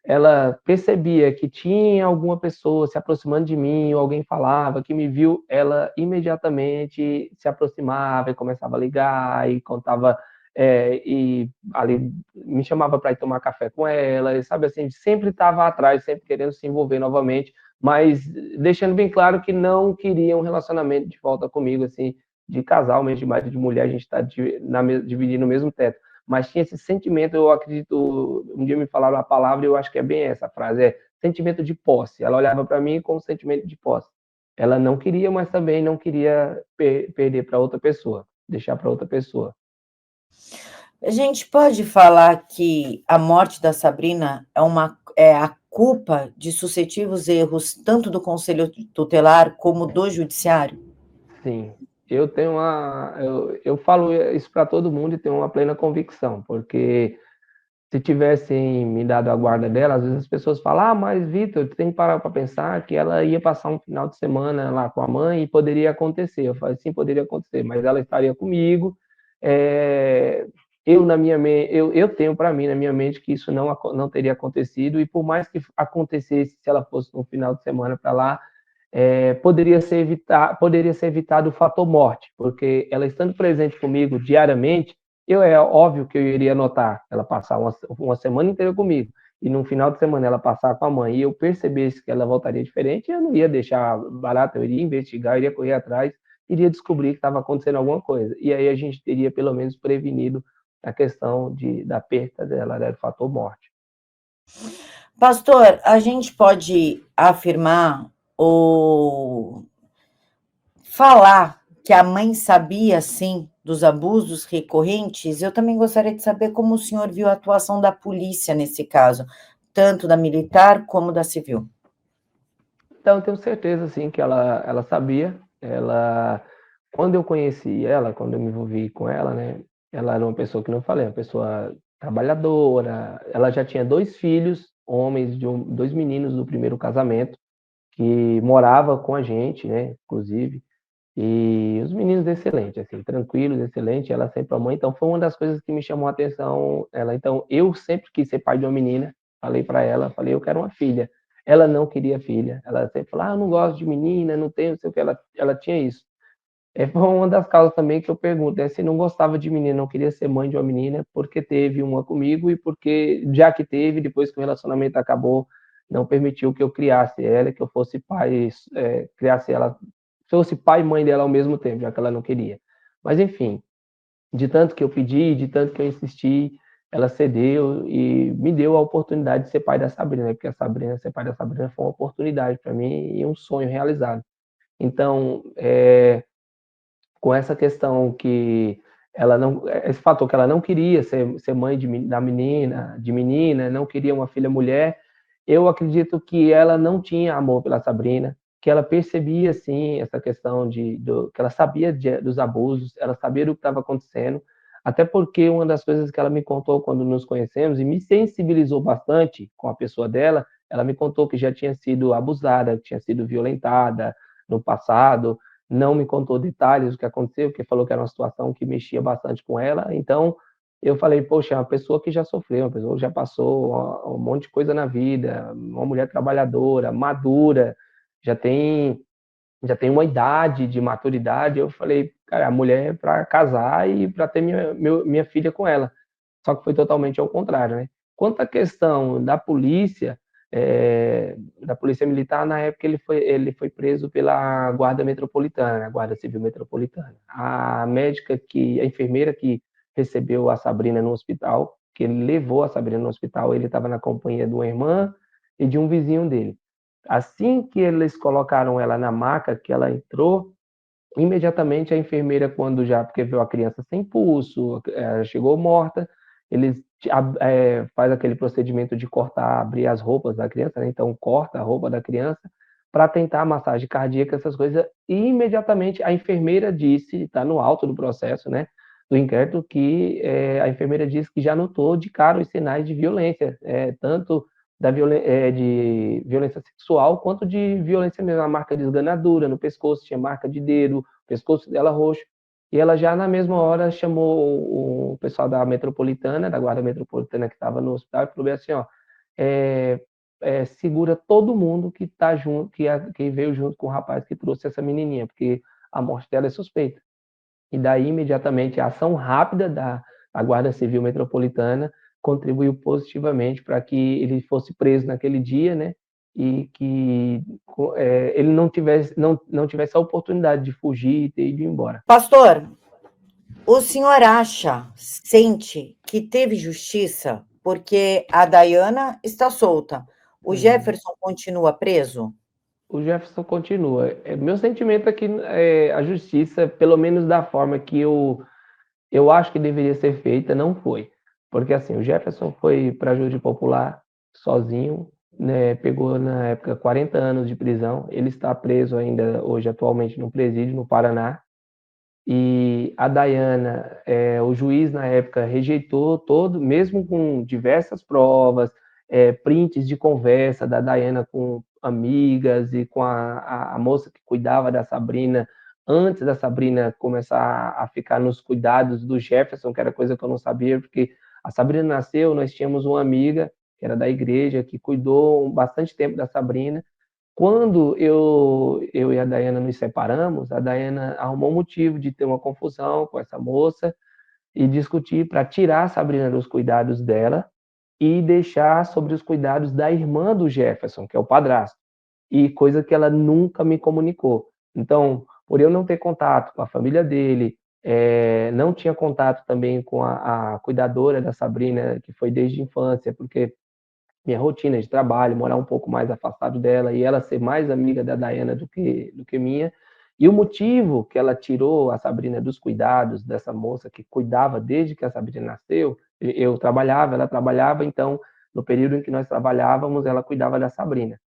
ela percebia que tinha alguma pessoa se aproximando de mim, ou alguém falava que me viu, ela imediatamente se aproximava e começava a ligar e contava, e ali me chamava para ir tomar café com ela, e sabe assim, sempre estava atrás, sempre querendo se envolver novamente, mas deixando bem claro que não queria um relacionamento de volta comigo, assim, de casal mesmo, de marido de mulher, a gente está dividindo o mesmo teto, mas tinha esse sentimento, eu acredito, um dia me falaram a palavra e eu acho que é bem essa frase, sentimento de posse. Ela olhava para mim com sentimento de posse. Ela não queria, mas também não queria perder para outra pessoa, deixar para outra pessoa. A gente pode falar que a morte da Sabrina é a culpa de sucessivos erros, tanto do Conselho Tutelar como do Judiciário? Sim, eu falo isso para todo mundo e tenho uma plena convicção, porque se tivessem me dado a guarda dela, às vezes as pessoas falam, mas Vitor, tu tem que parar para pensar que ela ia passar um final de semana lá com a mãe e poderia acontecer. Eu falei, sim, poderia acontecer, mas ela estaria comigo. É, eu tenho para mim na minha mente que isso não teria acontecido e por mais que acontecesse, se ela fosse no final de semana para lá, poderia ser evitado o fator morte, porque ela estando presente comigo diariamente, é óbvio que eu iria notar ela passar uma semana inteira comigo, e no final de semana ela passar com a mãe, e eu percebesse que ela voltaria diferente, eu não ia deixar barato, eu iria investigar, eu iria correr atrás, iria descobrir que estava acontecendo alguma coisa, e aí a gente teria pelo menos prevenido a questão da perda dela, do fator morte. Pastor, a gente pode afirmar ou falar que a mãe sabia, sim, dos abusos recorrentes? Eu também gostaria de saber como o senhor viu a atuação da polícia nesse caso, tanto da militar como da civil. Então, eu tenho certeza, sim, que ela sabia. Quando eu conheci ela, quando eu me envolvi com ela, né? Ela era uma pessoa que não falei, uma pessoa trabalhadora. Ela já tinha 2 filhos, homens, 2 meninos do primeiro casamento, que morava com a gente, né? Inclusive. E os meninos excelentes, assim, tranquilos, excelentes. Ela sempre a mãe. Então, foi uma das coisas que me chamou a atenção. Então, eu sempre quis ser pai de uma menina. Falei para ela, falei, eu quero uma filha. Ela não queria filha. Ela sempre falou, eu não gosto de menina, não tenho, não sei o que. Ela tinha isso. Foi uma das causas também que eu pergunto, se não gostava de menina, não queria ser mãe de uma menina, porque teve uma comigo e porque, já que teve, depois que o relacionamento acabou, não permitiu que eu criasse ela, que eu fosse pai, criasse ela, fosse pai e mãe dela ao mesmo tempo, já que ela não queria. Mas, enfim, de tanto que eu pedi, de tanto que eu insisti, ela cedeu e me deu a oportunidade de ser pai da Sabrina, porque ser pai da Sabrina foi uma oportunidade para mim e um sonho realizado. Então, com essa questão que ela não, esse fator que ela não queria ser mãe da menina, de menina, não queria uma filha mulher, eu acredito que ela não tinha amor pela Sabrina, que ela percebia, sim, essa questão que ela sabia dos abusos, ela sabia do que estava acontecendo, até porque uma das coisas que ela me contou quando nos conhecemos, e me sensibilizou bastante com a pessoa dela, ela me contou que já tinha sido abusada, que tinha sido violentada no passado, não me contou detalhes do que aconteceu, porque falou que era uma situação que mexia bastante com ela, então eu falei, poxa, é uma pessoa que já sofreu, uma pessoa que já passou um monte de coisa na vida, uma mulher trabalhadora, madura, já tem, já tem uma idade de maturidade. Eu falei, cara, a mulher é para casar e para ter minha filha com ela. Só que foi totalmente ao contrário, né? Quanto à questão da polícia militar, na época ele foi preso pela Guarda Metropolitana, a Guarda Civil Metropolitana. A enfermeira que recebeu a Sabrina no hospital, que ele levou a Sabrina no hospital, ele estava na companhia de uma irmã e de um vizinho dele. Assim que eles colocaram ela na maca, que ela entrou, imediatamente a enfermeira, porque viu a criança sem pulso, chegou morta, eles faz aquele procedimento de cortar, abrir as roupas da criança, né? Então corta a roupa da criança para tentar massagem cardíaca, essas coisas, e imediatamente a enfermeira disse, está no alto do processo, né, do inquérito, que a enfermeira disse que já notou de cara os sinais de violência, tanto de violência sexual, quanto de violência mesmo, a marca de esganadura no pescoço, tinha marca de dedo, o pescoço dela roxo, e ela já na mesma hora chamou o pessoal da Metropolitana, da Guarda Metropolitana que estava no hospital, e falou assim, ó, segura todo mundo que tá junto, que veio junto com o rapaz que trouxe essa menininha, porque a morte dela é suspeita. E daí, imediatamente, a ação rápida da Guarda Civil Metropolitana contribuiu positivamente para que ele fosse preso naquele dia, né? E que ele não tivesse a oportunidade de fugir e ter ido embora. Pastor, o senhor sente que teve justiça porque a Dayana está solta? O Jefferson continua preso? O Jefferson continua. Meu sentimento é que a justiça, pelo menos da forma que eu acho que deveria ser feita, não foi. Porque assim, o Jefferson foi para júri popular sozinho, né, pegou na época 40 anos de prisão, ele está preso ainda hoje atualmente no presídio no Paraná, e a Dayana, o juiz na época rejeitou todo, mesmo com diversas provas, prints de conversa da Dayana com amigas e com a moça que cuidava da Sabrina, antes da Sabrina começar a ficar nos cuidados do Jefferson, que era coisa que eu não sabia, porque a Sabrina nasceu, nós tínhamos uma amiga, que era da igreja, que cuidou bastante tempo da Sabrina. Quando eu e a Dayana nos separamos, a Dayana arrumou um motivo de ter uma confusão com essa moça e discutir para tirar a Sabrina dos cuidados dela e deixar sobre os cuidados da irmã do Jefferson, que é o padrasto, e coisa que ela nunca me comunicou. Então, por eu não ter contato com a família dele, não tinha contato também com a cuidadora da Sabrina, que foi desde a infância, porque minha rotina de trabalho, morar um pouco mais afastado dela e ela ser mais amiga da Dayana do que minha. E o motivo que ela tirou a Sabrina dos cuidados dessa moça que cuidava desde que a Sabrina nasceu, eu trabalhava, ela trabalhava, então, no período em que nós trabalhávamos, ela cuidava da Sabrina.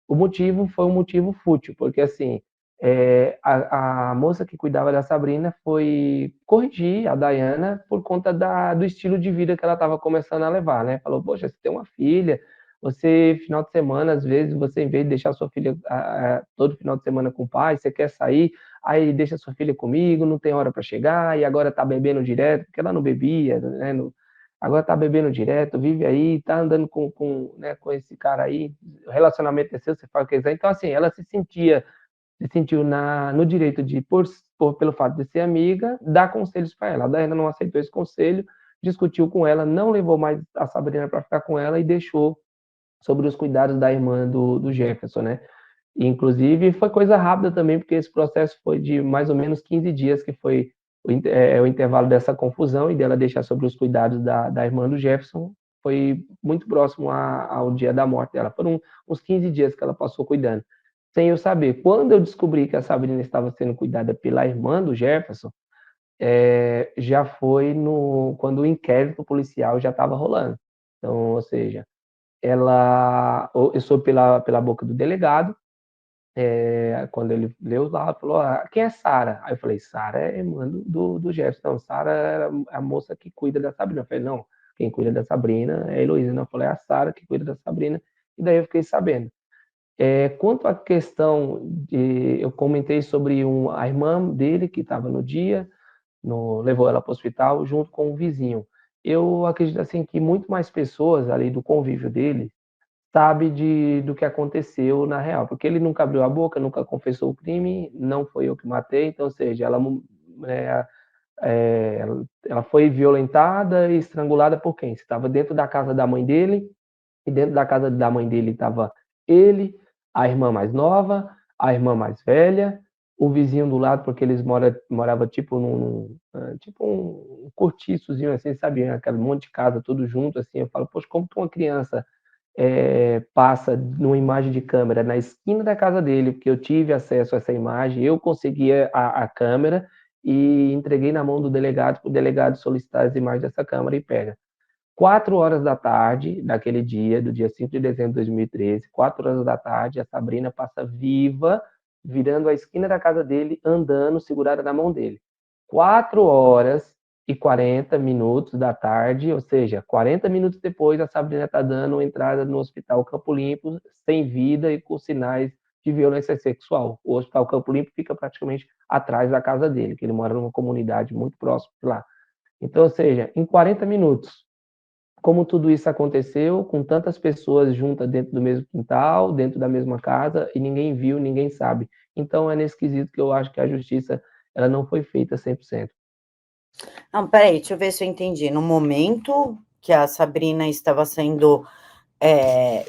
O motivo foi um motivo fútil, porque assim, a moça que cuidava da Sabrina foi corrigir a Dayana por conta do estilo de vida que ela estava começando a levar, né? Falou, poxa, você tem uma filha, você, final de semana, às vezes, você, em vez de deixar sua filha todo final de semana com o pai, você quer sair, aí deixa sua filha comigo, não tem hora para chegar, e agora tá bebendo direto, porque ela não bebia, né? Agora tá bebendo direto, vive aí, tá andando né, com esse cara aí, o relacionamento é seu, você faz o que quiser. Então, assim, ela se sentiu no direito de, pelo fato de ser amiga, dar conselhos para ela. A Dayana não aceitou esse conselho, discutiu com ela, não levou mais a Sabrina para ficar com ela e deixou sobre os cuidados da irmã do Jefferson, né? E, inclusive, foi coisa rápida também, porque esse processo foi de mais ou menos 15 dias, que foi o intervalo dessa confusão e dela deixar sobre os cuidados da irmã do Jefferson, foi muito próximo ao dia da morte dela. Foram uns 15 dias que ela passou cuidando, sem eu saber. Quando eu descobri que a Sabrina estava sendo cuidada pela irmã do Jefferson, já foi quando o inquérito policial já estava rolando. Então, ou seja, eu soube pela boca do delegado, quando ele leu lá, falou: quem é Sara? Aí eu falei: Sara é irmã do Jefferson. Não, Sara era a moça que cuida da Sabrina. Eu falei: não, quem cuida da Sabrina é a Heloísa. Não, eu falei: é a Sara que cuida da Sabrina. E daí eu fiquei sabendo. Quanto à questão eu comentei sobre a irmã dele que estava no dia, levou ela para o hospital junto com um vizinho. Eu acredito assim que muito mais pessoas ali do convívio dele sabe do que aconteceu na real, porque ele nunca abriu a boca, nunca confessou o crime, não foi eu que matei, então, ou seja, ela foi violentada e estrangulada por quem? Estava dentro da casa da mãe dele, e dentro da casa da mãe dele estava ele, a irmã mais nova, a irmã mais velha, o vizinho do lado, porque eles moravam tipo tipo um cortiçozinho assim, sabe? Aquele monte de casa tudo junto, assim. Eu falo: poxa, como que uma criança passa numa imagem de câmera na esquina da casa dele, porque eu tive acesso a essa imagem, eu consegui a câmera e entreguei na mão do delegado, para o delegado solicitar as imagens dessa câmera e pega. 4 horas da tarde daquele dia, do dia 5 de dezembro de 2013, 4 horas da tarde, a Sabrina passa viva, virando a esquina da casa dele, andando, segurada na mão dele. 4h40 da tarde, ou seja, 40 minutos depois, a Sabrina está dando entrada no Hospital Campo Limpo, sem vida e com sinais de violência sexual. O Hospital Campo Limpo fica praticamente atrás da casa dele, que ele mora numa comunidade muito próxima de lá. Então, ou seja, em 40 minutos, como tudo isso aconteceu, com tantas pessoas juntas dentro do mesmo quintal, dentro da mesma casa, e ninguém viu, ninguém sabe. Então, é nesse quesito que eu acho que a justiça ela não foi feita 100%. Não, peraí, deixa eu ver se eu entendi. No momento que a Sabrina estava sendo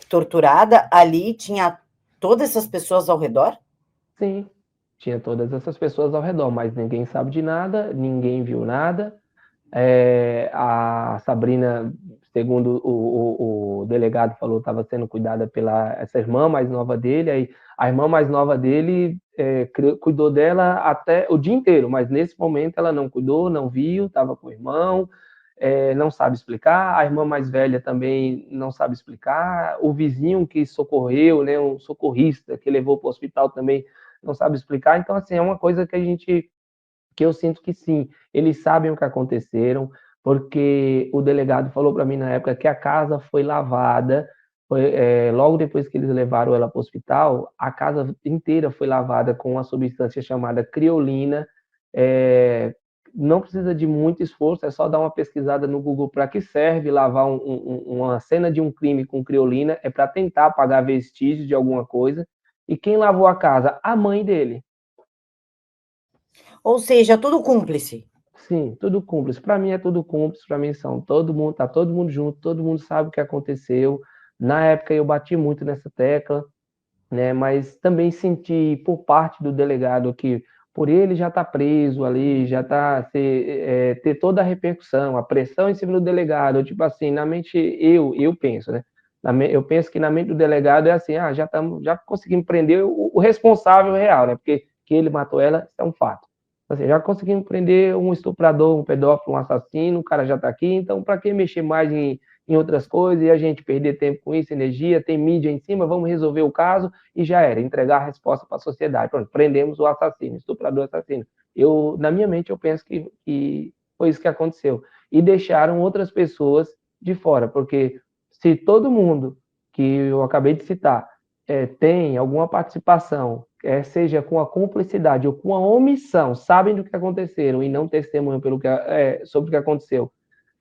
torturada, ali tinha todas essas pessoas ao redor? Sim, tinha todas essas pessoas ao redor, mas ninguém sabe de nada, ninguém viu nada. A Sabrina, segundo o delegado falou, estava sendo cuidada pela essa irmã mais nova dele. Aí a irmã mais nova dele cuidou dela até o dia inteiro, mas nesse momento ela não cuidou, não viu, estava com o irmão, não sabe explicar. A irmã mais velha também não sabe explicar. O vizinho que socorreu, né, um socorrista que levou para o hospital também não sabe explicar. Então, assim, é uma coisa que eu sinto que sim, eles sabem o que aconteceram, porque o delegado falou para mim na época que a casa foi lavada, logo depois que eles levaram ela para o hospital, a casa inteira foi lavada com uma substância chamada criolina. Não precisa de muito esforço, é só dar uma pesquisada no Google para que serve lavar uma cena de um crime com criolina, é para tentar apagar vestígios de alguma coisa. E quem lavou a casa? A mãe dele. Ou seja, tudo cúmplice. Sim, tudo cúmplice. Para mim é tudo cúmplice, para mim são tá todo mundo junto, todo mundo sabe o que aconteceu. Na época eu bati muito nessa tecla, né, mas também senti por parte do delegado que por ele já estar preso ali, já ter toda a repercussão, a pressão em cima do delegado, tipo assim, na mente eu penso, né? Eu penso que na mente do delegado é assim: já conseguimos prender o responsável real, né? Porque que ele matou ela, isso é um fato. Assim, já conseguimos prender um estuprador, um pedófilo, um assassino, o cara já está aqui, então para que mexer mais em outras coisas e a gente perder tempo com isso, energia, tem mídia em cima, vamos resolver o caso e já era, entregar a resposta para a sociedade. Pronto, prendemos o assassino, estuprador assassino. Na minha mente, eu penso que foi isso que aconteceu. E deixaram outras pessoas de fora, porque se todo mundo que eu acabei de citar tem alguma participação, seja com a cumplicidade ou com a omissão, sabem do que aconteceram e não testemunham sobre o que aconteceu,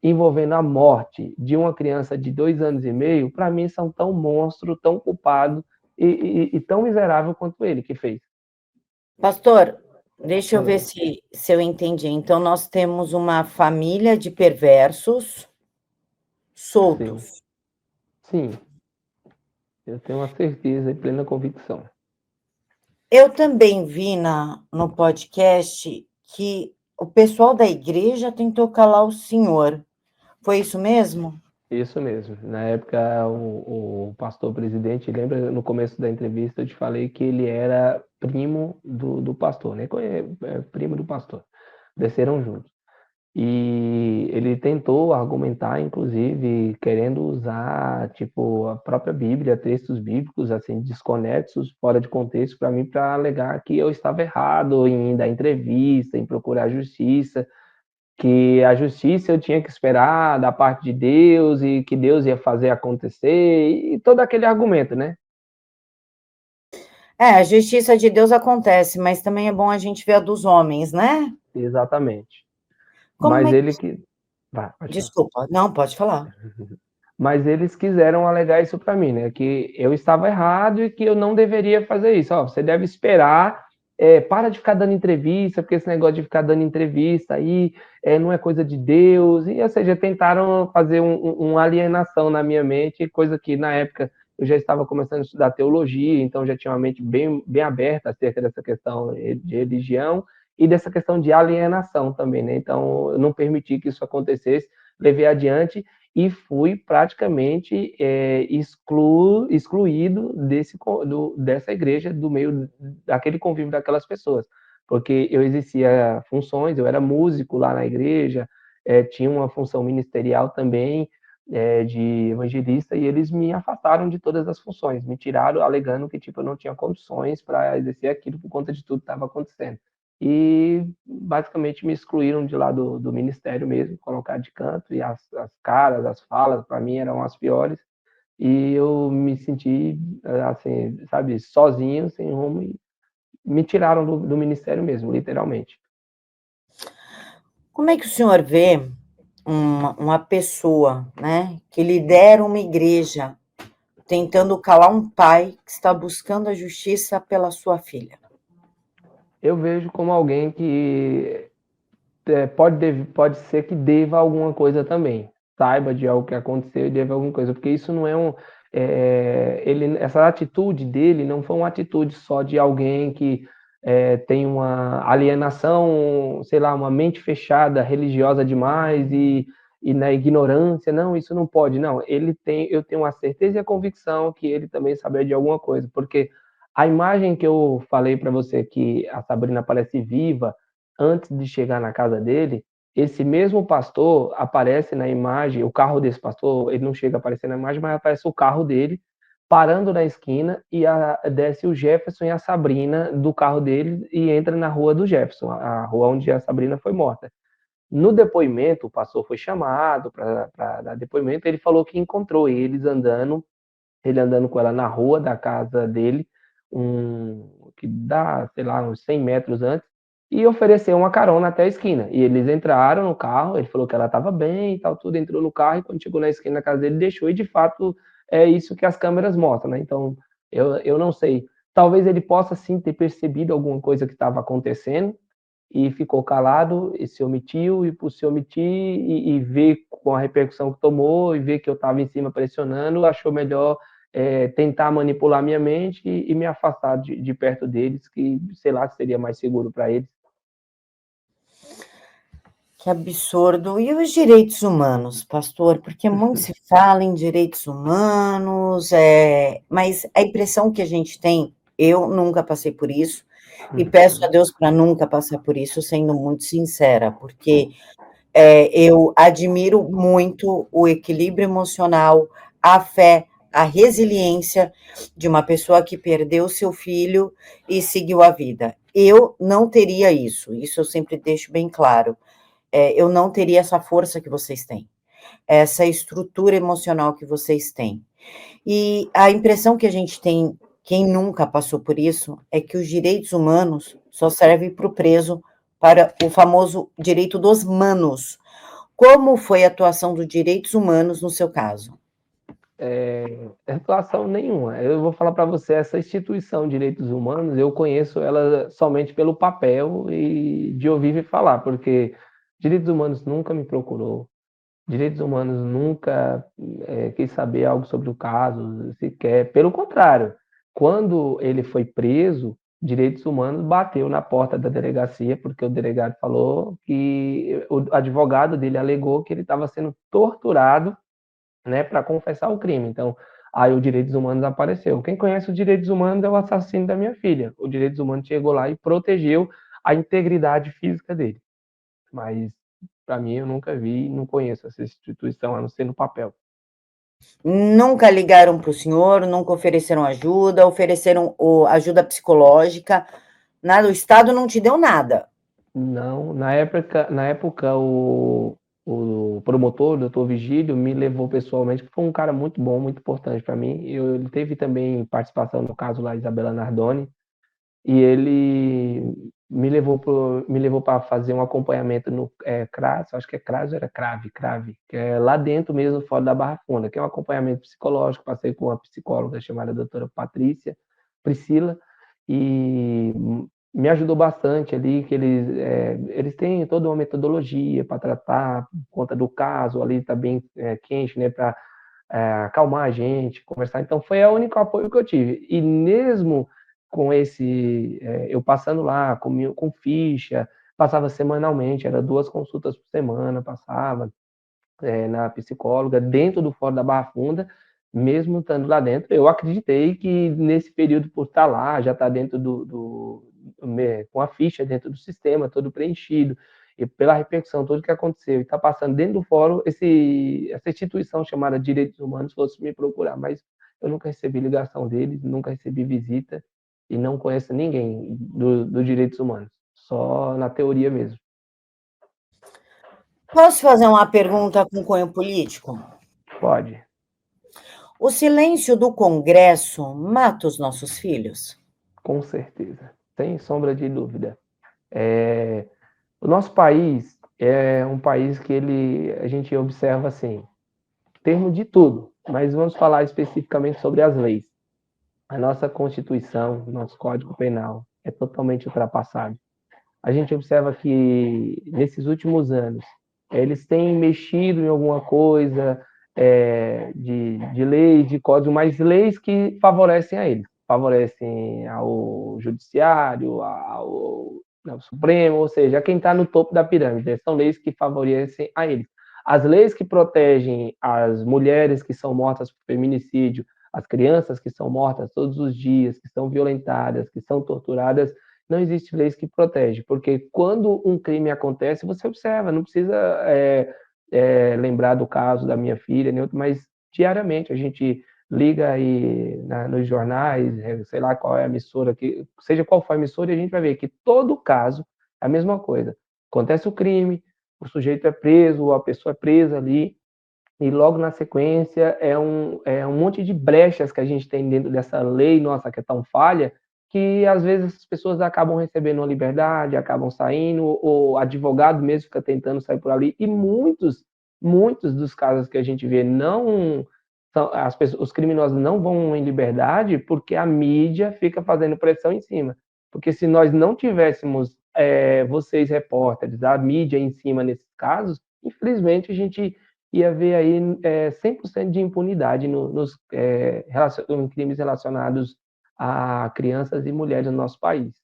envolvendo a morte de uma criança de 2 anos e meio, para mim são tão monstro, tão culpado e tão miserável quanto ele que fez. Pastor, deixa eu ver se eu entendi. Então, nós temos uma família de perversos soltos. Sim, eu tenho uma certeza e plena convicção. Eu também vi no podcast que o pessoal da igreja tentou calar o senhor. Foi isso mesmo? Isso mesmo. Na época, o pastor presidente, lembra no começo da entrevista, eu te falei que ele era primo do pastor, né? Primo do pastor. cresceram juntos. E ele tentou argumentar, inclusive, querendo usar, tipo, a própria Bíblia, textos bíblicos, assim, desconexos, fora de contexto, para mim, para alegar que eu estava errado em dar entrevista, em procurar justiça, que a justiça eu tinha que esperar da parte de Deus e que Deus ia fazer acontecer, e todo aquele argumento, né? A justiça de Deus acontece, mas também é bom a gente ver a dos homens, né? Exatamente. Como Mas é que... ele que. Vai, pode falar. Desculpa, não, pode falar. Mas eles quiseram alegar isso para mim, né? Que eu estava errado e que eu não deveria fazer isso. Ó, você deve esperar, para de ficar dando entrevista, porque esse negócio de ficar dando entrevista aí não é coisa de Deus. E, ou seja, tentaram fazer uma alienação na minha mente, coisa que na época eu já estava começando a estudar teologia, então já tinha uma mente bem, bem aberta acerca dessa questão de religião e dessa questão de alienação também, né? Então eu não permiti que isso acontecesse, levei adiante e fui praticamente excluído dessa igreja, do meio daquele convívio daquelas pessoas, porque eu exercia funções, eu era músico lá na igreja, tinha uma função ministerial também, de evangelista, e eles me afastaram de todas as funções, me tiraram alegando que tipo, eu não tinha condições para exercer aquilo por conta de tudo que estava acontecendo. E basicamente me excluíram de lá do ministério mesmo, colocar de canto, e as caras, as falas, para mim eram as piores, e eu me senti, assim, sabe, sozinho, sem rumo, e me tiraram do ministério mesmo, literalmente. Como é que o senhor vê uma pessoa, né, que lidera uma igreja tentando calar um pai que está buscando a justiça pela sua filha? Eu vejo como alguém que pode ser que deva alguma coisa também, saiba de algo que aconteceu e deva alguma coisa, porque isso não é essa atitude dele não foi uma atitude só de alguém que tem uma alienação, sei lá, uma mente fechada, religiosa demais e na ignorância, não, isso não pode, não, eu tenho a certeza e a convicção que ele também sabia de alguma coisa, porque a imagem que eu falei para você que a Sabrina parece viva, antes de chegar na casa dele, esse mesmo pastor aparece na imagem, o carro desse pastor, ele não chega a aparecer na imagem, mas aparece o carro dele parando na esquina e desce o Jefferson e a Sabrina do carro dele e entra na rua do Jefferson, a rua onde a Sabrina foi morta. No depoimento, o pastor foi chamado para dar depoimento, ele falou que encontrou ele andando com ela na rua da casa dele, que dá, sei lá, uns 100 metros antes, e ofereceu uma carona até a esquina. E eles entraram no carro, ele falou que ela estava bem e tal, tudo, entrou no carro, e quando chegou na esquina da casa dele, deixou, e de fato é isso que as câmeras mostram, né? Então, eu não sei. Talvez ele possa sim ter percebido alguma coisa que estava acontecendo, e ficou calado e se omitiu, e por se omitir e ver com a repercussão que tomou, e ver que eu estava em cima pressionando, achou melhor tentar manipular minha mente e me afastar de perto deles, que, sei lá, seria mais seguro para eles. Que absurdo. E os direitos humanos, pastor? Porque muito se fala em direitos humanos, mas a impressão que a gente tem, eu nunca passei por isso, e peço a Deus para nunca passar por isso, sendo muito sincera, porque eu admiro muito o equilíbrio emocional, a fé, a resiliência de uma pessoa que perdeu seu filho e seguiu a vida. Eu não teria isso eu sempre deixo bem claro. Eu não teria essa força que vocês têm, essa estrutura emocional que vocês têm. E a impressão que a gente tem, quem nunca passou por isso, é que os direitos humanos só servem para o preso, para o famoso direito dos manos. Como foi a atuação dos direitos humanos no seu caso? Atuação nenhuma. Eu vou falar para você, essa instituição de direitos humanos, eu conheço ela somente pelo papel e de ouvir falar, porque direitos humanos nunca me procurou, direitos humanos nunca quis saber algo sobre o caso, sequer. Pelo contrário, quando ele foi preso, direitos humanos bateu na porta da delegacia, porque o delegado falou que o advogado dele alegou que ele estava sendo torturado, né, para confessar o crime. Então, aí o Direitos Humanos apareceu. Quem conhece os Direitos Humanos é o assassino da minha filha. O Direitos Humanos chegou lá e protegeu a integridade física dele. Mas, para mim, eu nunca vi, não conheço essa instituição, a não ser no papel. Nunca ligaram para o senhor, nunca ofereceram ajuda, ofereceram ajuda psicológica, nada, o Estado não te deu nada. Não, na época o promotor, o doutor Vigílio, me levou pessoalmente, que foi um cara muito bom, muito importante para mim. Ele teve também participação no caso lá, Isabela Nardoni, e ele me levou para fazer um acompanhamento no CRAS, acho que é CRAS, era CRAVE, que é lá dentro mesmo, fora da Barra Funda, que é um acompanhamento psicológico. Passei com uma psicóloga chamada doutora Priscila, e me ajudou bastante ali, que eles têm toda uma metodologia para tratar, por conta do caso, ali está bem quente, né, para acalmar a gente, conversar. Então, foi o único apoio que eu tive. E mesmo com eu passando lá, com ficha, passava semanalmente, era 2 consultas por semana, passava na psicóloga, dentro do Fórum da Barra Funda, mesmo estando lá dentro. Eu acreditei que nesse período, por estar lá, já estar dentro com a ficha dentro do sistema, todo preenchido, e pela repercussão, tudo que aconteceu, e está passando dentro do fórum, essa instituição chamada Direitos Humanos fosse me procurar, mas eu nunca recebi ligação deles, nunca recebi visita, e não conheço ninguém do Direitos Humanos, só na teoria mesmo. Posso fazer uma pergunta com cunho político? Pode. O silêncio do Congresso mata os nossos filhos? Com certeza, sem sombra de dúvida. O nosso país é um país que a gente observa assim, termo de tudo, mas vamos falar especificamente sobre as leis. A nossa Constituição, nosso Código Penal é totalmente ultrapassado. A gente observa que nesses últimos anos eles têm mexido em alguma coisa de lei, de código, mas leis que favorecem a eles, favorecem ao judiciário, ao Supremo, ou seja, a quem está no topo da pirâmide. São leis que favorecem a eles. As leis que protegem as mulheres que são mortas por feminicídio, as crianças que são mortas todos os dias, que são violentadas, que são torturadas, não existe leis que protegem, porque quando um crime acontece, você observa, não precisa lembrar do caso da minha filha, mas diariamente a gente liga aí nos jornais, sei lá qual é a emissora, seja qual for a emissora, e a gente vai ver que todo caso é a mesma coisa. Acontece o crime, o sujeito é preso, a pessoa é presa ali, e logo na sequência é um monte de brechas que a gente tem dentro dessa lei nossa que é tão falha, que às vezes as pessoas acabam recebendo uma liberdade, acabam saindo, ou advogado mesmo fica tentando sair por ali, e muitos dos casos que a gente vê os criminosos não vão em liberdade porque a mídia fica fazendo pressão em cima. Porque se nós não tivéssemos vocês repórteres, a mídia em cima nesses casos, infelizmente a gente ia ver aí 100% de impunidade em crimes relacionados a crianças e mulheres no nosso país.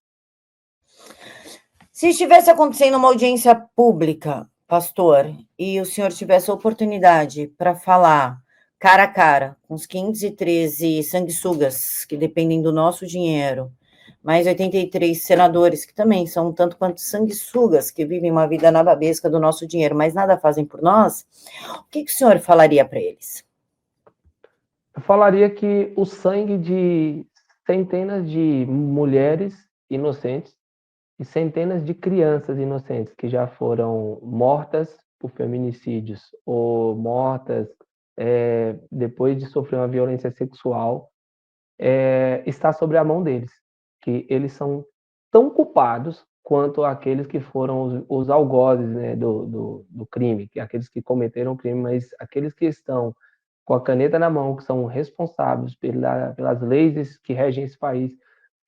Se estivesse acontecendo uma audiência pública, pastor, e o senhor tivesse a oportunidade para falar cara a cara com os 513 sanguessugas que dependem do nosso dinheiro, mais 83 senadores que também são tanto quanto sanguessugas que vivem uma vida nababesca do nosso dinheiro, mas nada fazem por nós, o que o senhor falaria para eles? Eu falaria que o sangue de centenas de mulheres inocentes e centenas de crianças inocentes que já foram mortas por feminicídios ou mortas depois de sofrer uma violência sexual, está sobre a mão deles, que eles são tão culpados quanto aqueles que foram os algozes, né, do crime, que aqueles que cometeram o crime, mas aqueles que estão com a caneta na mão, que são responsáveis pelas leis que regem esse país,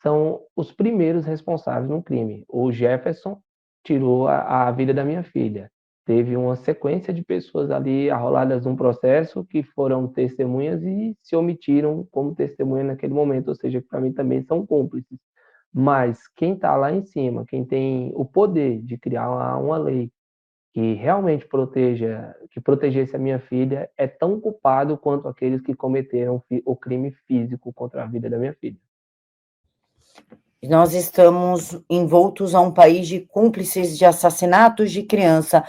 são os primeiros responsáveis no crime. O Jefferson tirou a vida da minha filha. Teve uma sequência de pessoas ali arroladas num processo que foram testemunhas e se omitiram como testemunha naquele momento, ou seja, que para mim também são cúmplices. Mas quem está lá em cima, quem tem o poder de criar uma lei que realmente protegesse a minha filha, é tão culpado quanto aqueles que cometeram o crime físico contra a vida da minha filha. Nós estamos envoltos a um país de cúmplices de assassinatos de criança.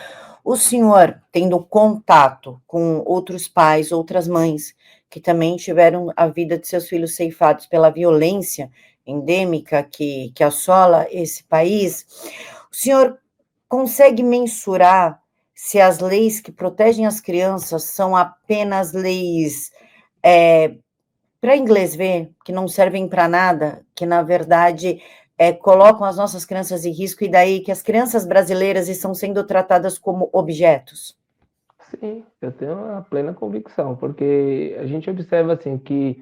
O senhor, tendo contato com outros pais, outras mães, que também tiveram a vida de seus filhos ceifados pela violência endêmica que assola esse país, o senhor consegue mensurar se as leis que protegem as crianças são apenas leis para inglês ver, que não servem para nada, que na verdade colocam as nossas crianças em risco, e daí que as crianças brasileiras estão sendo tratadas como objetos? Sim, eu tenho uma plena convicção, porque a gente observa assim que,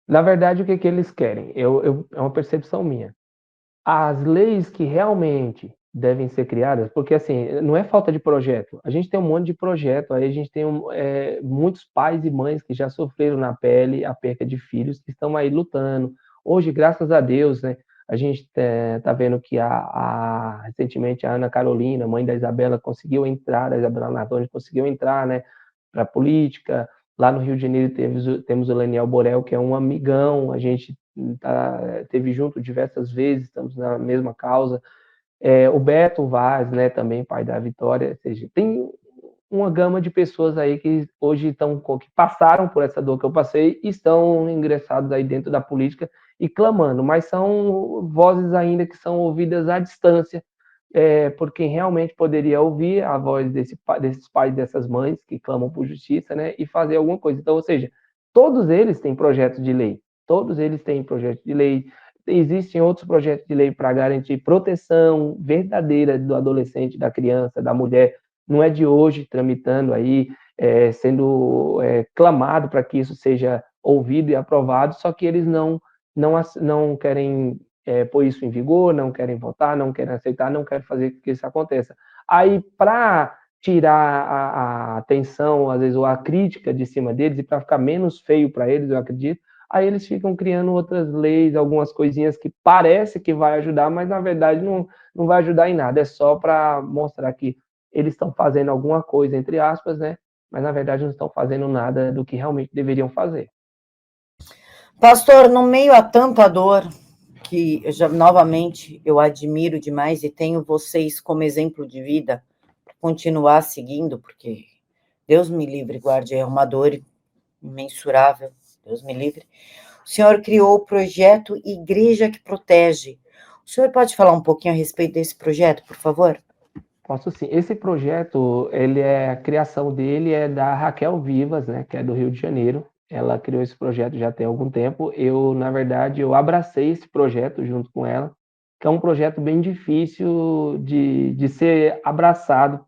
na verdade, o que que eles querem? É uma percepção minha. As leis que realmente devem ser criadas, porque assim, não é falta de projeto. A gente tem um monte de projeto, aí a gente tem muitos pais e mães que já sofreram na pele a perca de filhos, que estão aí lutando. Hoje, graças a Deus, né, a gente tá vendo que recentemente a Ana Carolina, mãe da Isabela, conseguiu entrar, a Isabela Nardoni conseguiu entrar, né, para a política. Lá no Rio de Janeiro temos o Leniel Borel, que é um amigão, a gente teve junto diversas vezes, estamos na mesma causa. O Beto Vaz, né, também pai da Vitória, ou seja, tem uma gama de pessoas aí que hoje que passaram por essa dor que eu passei e estão ingressados aí dentro da política e clamando, mas são vozes ainda que são ouvidas à distância, por quem realmente poderia ouvir a voz desses pais, dessas mães que clamam por justiça, né, e fazer alguma coisa. Então, ou seja, todos eles têm projetos de lei, todos eles têm projetos de lei. Existem outros projetos de lei para garantir proteção verdadeira do adolescente, da criança, da mulher. Não é de hoje tramitando aí, sendo clamado para que isso seja ouvido e aprovado, só que eles não querem pôr isso em vigor, não querem votar, não querem aceitar, não querem fazer com que isso aconteça. Aí, para tirar a atenção, às vezes, ou a crítica de cima deles, e para ficar menos feio para eles, eu acredito, aí eles ficam criando outras leis, algumas coisinhas que parece que vai ajudar, mas na verdade não vai ajudar em nada, é só para mostrar que eles estão fazendo alguma coisa, entre aspas, né? Mas na verdade não estão fazendo nada do que realmente deveriam fazer. Pastor, no meio a tanta dor, que novamente eu admiro demais e tenho vocês como exemplo de vida, para continuar seguindo, porque Deus me livre, guarde, é uma dor imensurável, Deus me livre. O senhor criou o projeto Igreja que Protege. O senhor pode falar um pouquinho a respeito desse projeto, por favor? Posso sim. Esse projeto, a criação dele é da Raquel Vivas, né, que é do Rio de Janeiro. Ela criou esse projeto já tem algum tempo. Na verdade, eu abracei esse projeto junto com ela, que é um projeto bem difícil de ser abraçado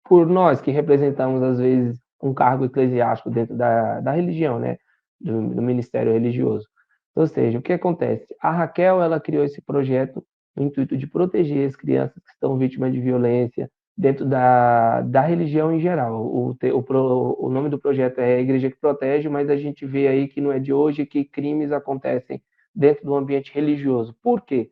por nós, que representamos, às vezes, um cargo eclesiástico dentro da religião, né, do ministério religioso. Ou seja, o que acontece? A Raquel, ela criou esse projeto no intuito de proteger as crianças que estão vítimas de violência dentro da religião em geral. O nome do projeto é Igreja que Protege, mas a gente vê aí que não é de hoje que crimes acontecem dentro do ambiente religioso. Por quê?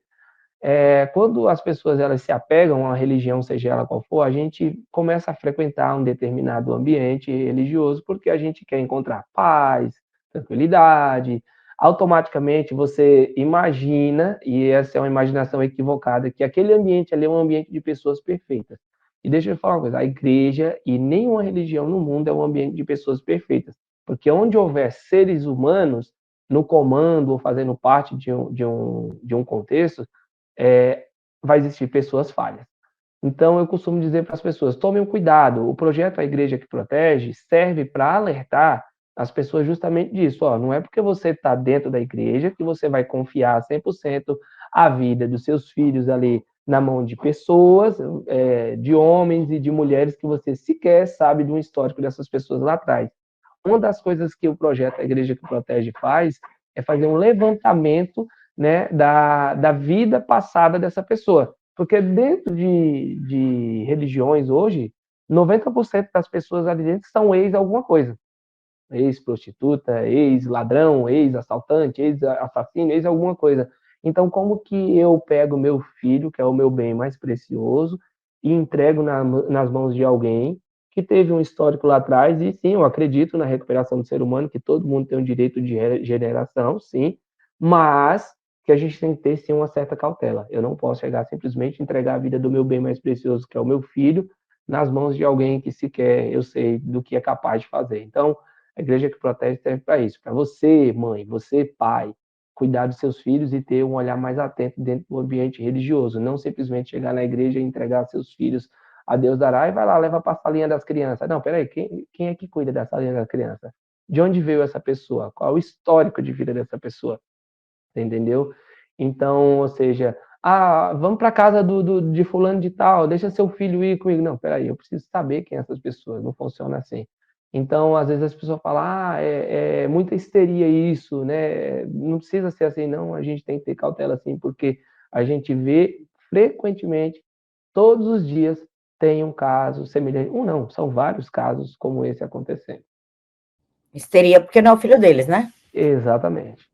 Quando as pessoas elas se apegam à religião, seja ela qual for, a gente começa a frequentar um determinado ambiente religioso porque a gente quer encontrar paz, tranquilidade. Automaticamente você imagina, e essa é uma imaginação equivocada, que aquele ambiente ali é um ambiente de pessoas perfeitas. E deixa eu falar uma coisa, a igreja e nenhuma religião no mundo é um ambiente de pessoas perfeitas, porque onde houver seres humanos no comando ou fazendo parte de um contexto, é, vai existir pessoas falhas. Então, eu costumo dizer para as pessoas, tomem um cuidado, o projeto A Igreja que Protege serve para alertar as pessoas justamente disso, não é porque você está dentro da igreja que você vai confiar 100% a vida dos seus filhos ali na mão de pessoas, de homens e de mulheres que você sequer sabe de um histórico dessas pessoas lá atrás. Uma das coisas que o projeto A Igreja que Protege faz é fazer um levantamento, né, da vida passada dessa pessoa. Porque dentro de religiões hoje, 90% das pessoas ali dentro são ex alguma coisa. Ex-prostituta, ex-ladrão, ex-assaltante, ex-assassino, ex alguma coisa. Então, como que eu pego meu filho, que é o meu bem mais precioso, e entrego nas mãos de alguém que teve um histórico lá atrás? E sim, eu acredito na recuperação do ser humano, que todo mundo tem o direito de regeneração, sim, mas que a gente tem que ter sim uma certa cautela. Eu não posso chegar simplesmente a entregar a vida do meu bem mais precioso, que é o meu filho, nas mãos de alguém que sequer eu sei do que é capaz de fazer. Então, a igreja que protege serve para isso, para você, mãe, você, pai, cuidar dos seus filhos e ter um olhar mais atento dentro do ambiente religioso, não simplesmente chegar na igreja e entregar seus filhos a Deus dará e vai lá, leva para a salinha das crianças. Não, peraí, quem é que cuida da salinha das crianças? De onde veio essa pessoa? Qual é o histórico de vida dessa pessoa? Entendeu? Então, ou seja, vamos para casa de fulano de tal, deixa seu filho ir comigo. Não, peraí, eu preciso saber quem é essas pessoas, não funciona assim. Então, às vezes as pessoas falam, é muita histeria isso, né? Não precisa ser assim, não, a gente tem que ter cautela assim, porque a gente vê frequentemente, todos os dias, tem um caso semelhante. Não, são vários casos como esse acontecendo. Histeria porque não é o filho deles, né? Exatamente.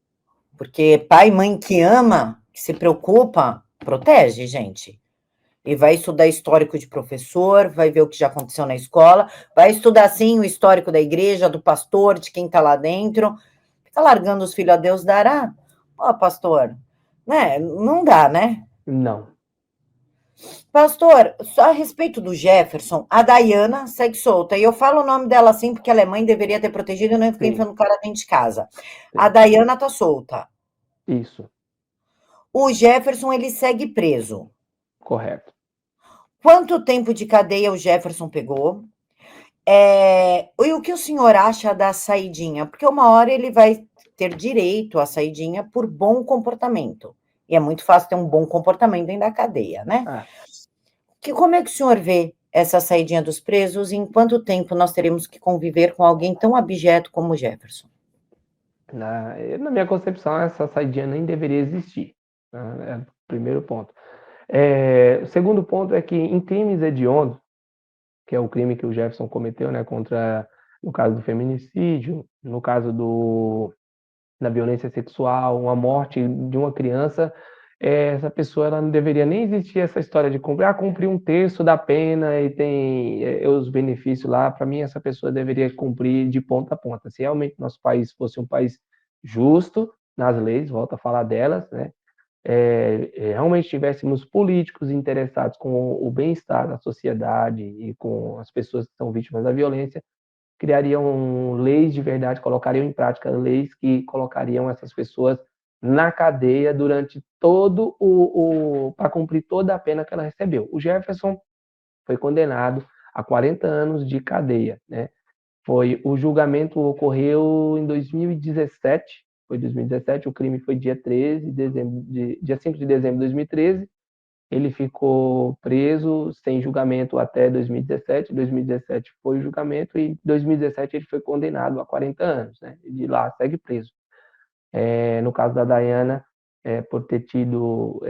Porque pai e mãe que ama, que se preocupa, protege, gente. E vai estudar histórico de professor, vai ver o que já aconteceu na escola, vai estudar, sim, o histórico da igreja, do pastor, de quem está lá dentro. Fica largando os filhos a Deus dará. Ó, pastor, né? Não dá, né? Não. Pastor, só a respeito do Jefferson, a Dayana segue solta. E eu falo o nome dela assim porque ela é mãe, deveria ter protegido e não ficar enfiando o cara dentro de casa. A Dayana tá solta. Isso. O Jefferson, ele segue preso. Correto. Quanto tempo de cadeia o Jefferson pegou? E o que o senhor acha da saidinha? Porque uma hora ele vai ter direito à saidinha por bom comportamento. E é muito fácil ter um bom comportamento dentro da cadeia, né? Como é que o senhor vê essa saidinha dos presos e em quanto tempo nós teremos que conviver com alguém tão abjeto como o Jefferson? Na minha concepção, essa saidinha nem deveria existir. Né? É o primeiro ponto. O segundo ponto é que em crimes hediondos, que é o crime que o Jefferson cometeu, né, no caso do feminicídio, no caso da violência sexual, uma morte de uma criança, essa pessoa ela não deveria nem existir essa história de cumprir um terço da pena e tem os benefícios lá. Para mim, essa pessoa deveria cumprir de ponta a ponta. Se realmente nosso país fosse um país justo nas leis, volto a falar delas, né, realmente tivéssemos políticos interessados com o bem-estar da sociedade e com as pessoas que são vítimas da violência, criariam leis de verdade, colocariam em prática leis que colocariam essas pessoas na cadeia durante para cumprir toda a pena que ela recebeu. O Jefferson foi condenado a 40 anos de cadeia, né? O julgamento ocorreu em 2017, foi 2017, o crime foi dia 5 de dezembro de 2013, ele ficou preso sem julgamento até 2017, 2017 foi o julgamento e em 2017 ele foi condenado a 40 anos, né? E de lá segue preso. No caso da Dayana, por ter tido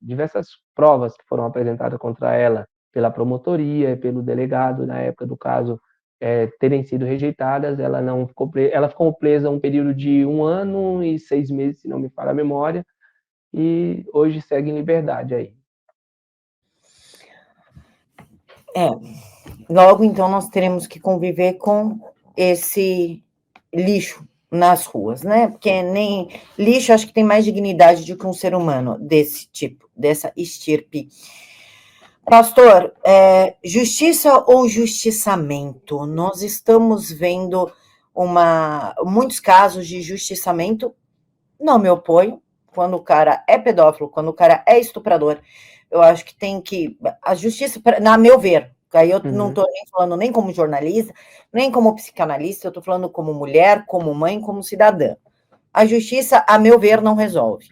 diversas provas que foram apresentadas contra ela pela promotoria e pelo delegado na época do caso, terem sido rejeitadas, ela não ficou presa, ela ficou presa um período de 1 ano e 6 meses, se não me falha a memória, e hoje segue em liberdade aí. Logo então nós teremos que conviver com esse lixo nas ruas, né? Porque nem lixo acho que tem mais dignidade do que um ser humano desse tipo, dessa estirpe. Pastor, justiça ou justiçamento? Nós estamos vendo muitos casos de justiçamento. Não me oponho quando o cara é pedófilo, quando o cara é estuprador. Eu acho que tem que... A justiça, na meu ver, aí eu não estou nem falando nem como jornalista, nem como psicanalista, eu estou falando como mulher, como mãe, como cidadã. A justiça, a meu ver, não resolve.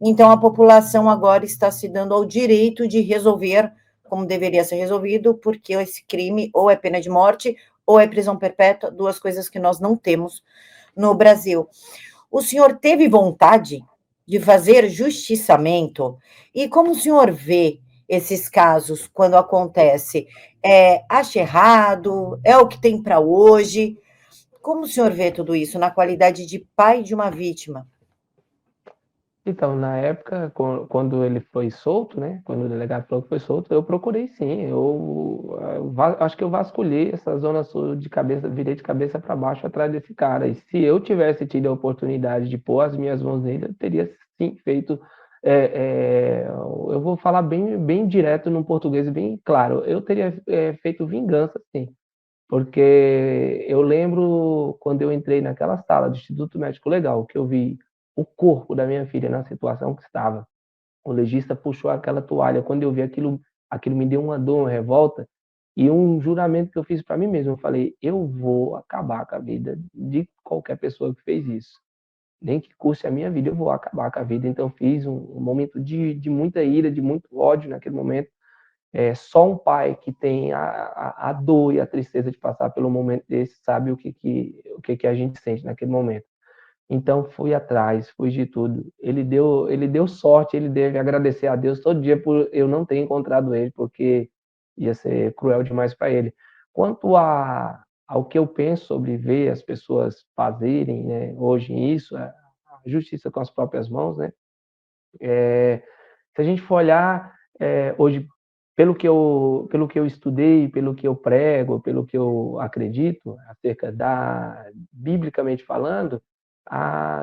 Então, a população agora está se dando ao direito de resolver como deveria ser resolvido, porque esse crime ou é pena de morte ou é prisão perpétua, duas coisas que nós não temos no Brasil. O senhor teve vontade de fazer justiçamento? E como o senhor vê esses casos quando acontece? Acha errado? É o que tem para hoje? Como o senhor vê tudo isso na qualidade de pai de uma vítima? Então, na época, quando ele foi solto, né? Quando o delegado falou que foi solto, eu procurei sim. Acho que eu vasculhei essa zona sul de cabeça, virei de cabeça para baixo atrás desse cara. E se eu tivesse tido a oportunidade de pôr as minhas mãos nele, eu teria sim feito. Eu vou falar bem direto no português, bem claro. Eu teria feito vingança, sim. Porque eu lembro quando eu entrei naquela sala do Instituto Médico Legal, que eu vi o corpo da minha filha na situação que estava. O legista puxou aquela toalha. Quando eu vi aquilo me deu uma dor, uma revolta, e um juramento que eu fiz para mim mesmo. Eu falei: eu vou acabar com a vida de qualquer pessoa que fez isso. Nem que custe a minha vida, eu vou acabar com a vida. Então, fiz um momento de muita ira, de muito ódio naquele momento. Só um pai que tem a dor e a tristeza de passar pelo momento desse sabe o que a gente sente naquele momento. Então fui atrás, fui de tudo. Ele deu sorte, ele deve agradecer a Deus todo dia por eu não ter encontrado ele, porque ia ser cruel demais para ele. Quanto ao que eu penso sobre ver as pessoas fazerem, né, hoje isso, a justiça com as próprias mãos, né? Se a gente for olhar hoje, pelo que eu estudei, pelo que eu prego, pelo que eu acredito, acerca biblicamente falando,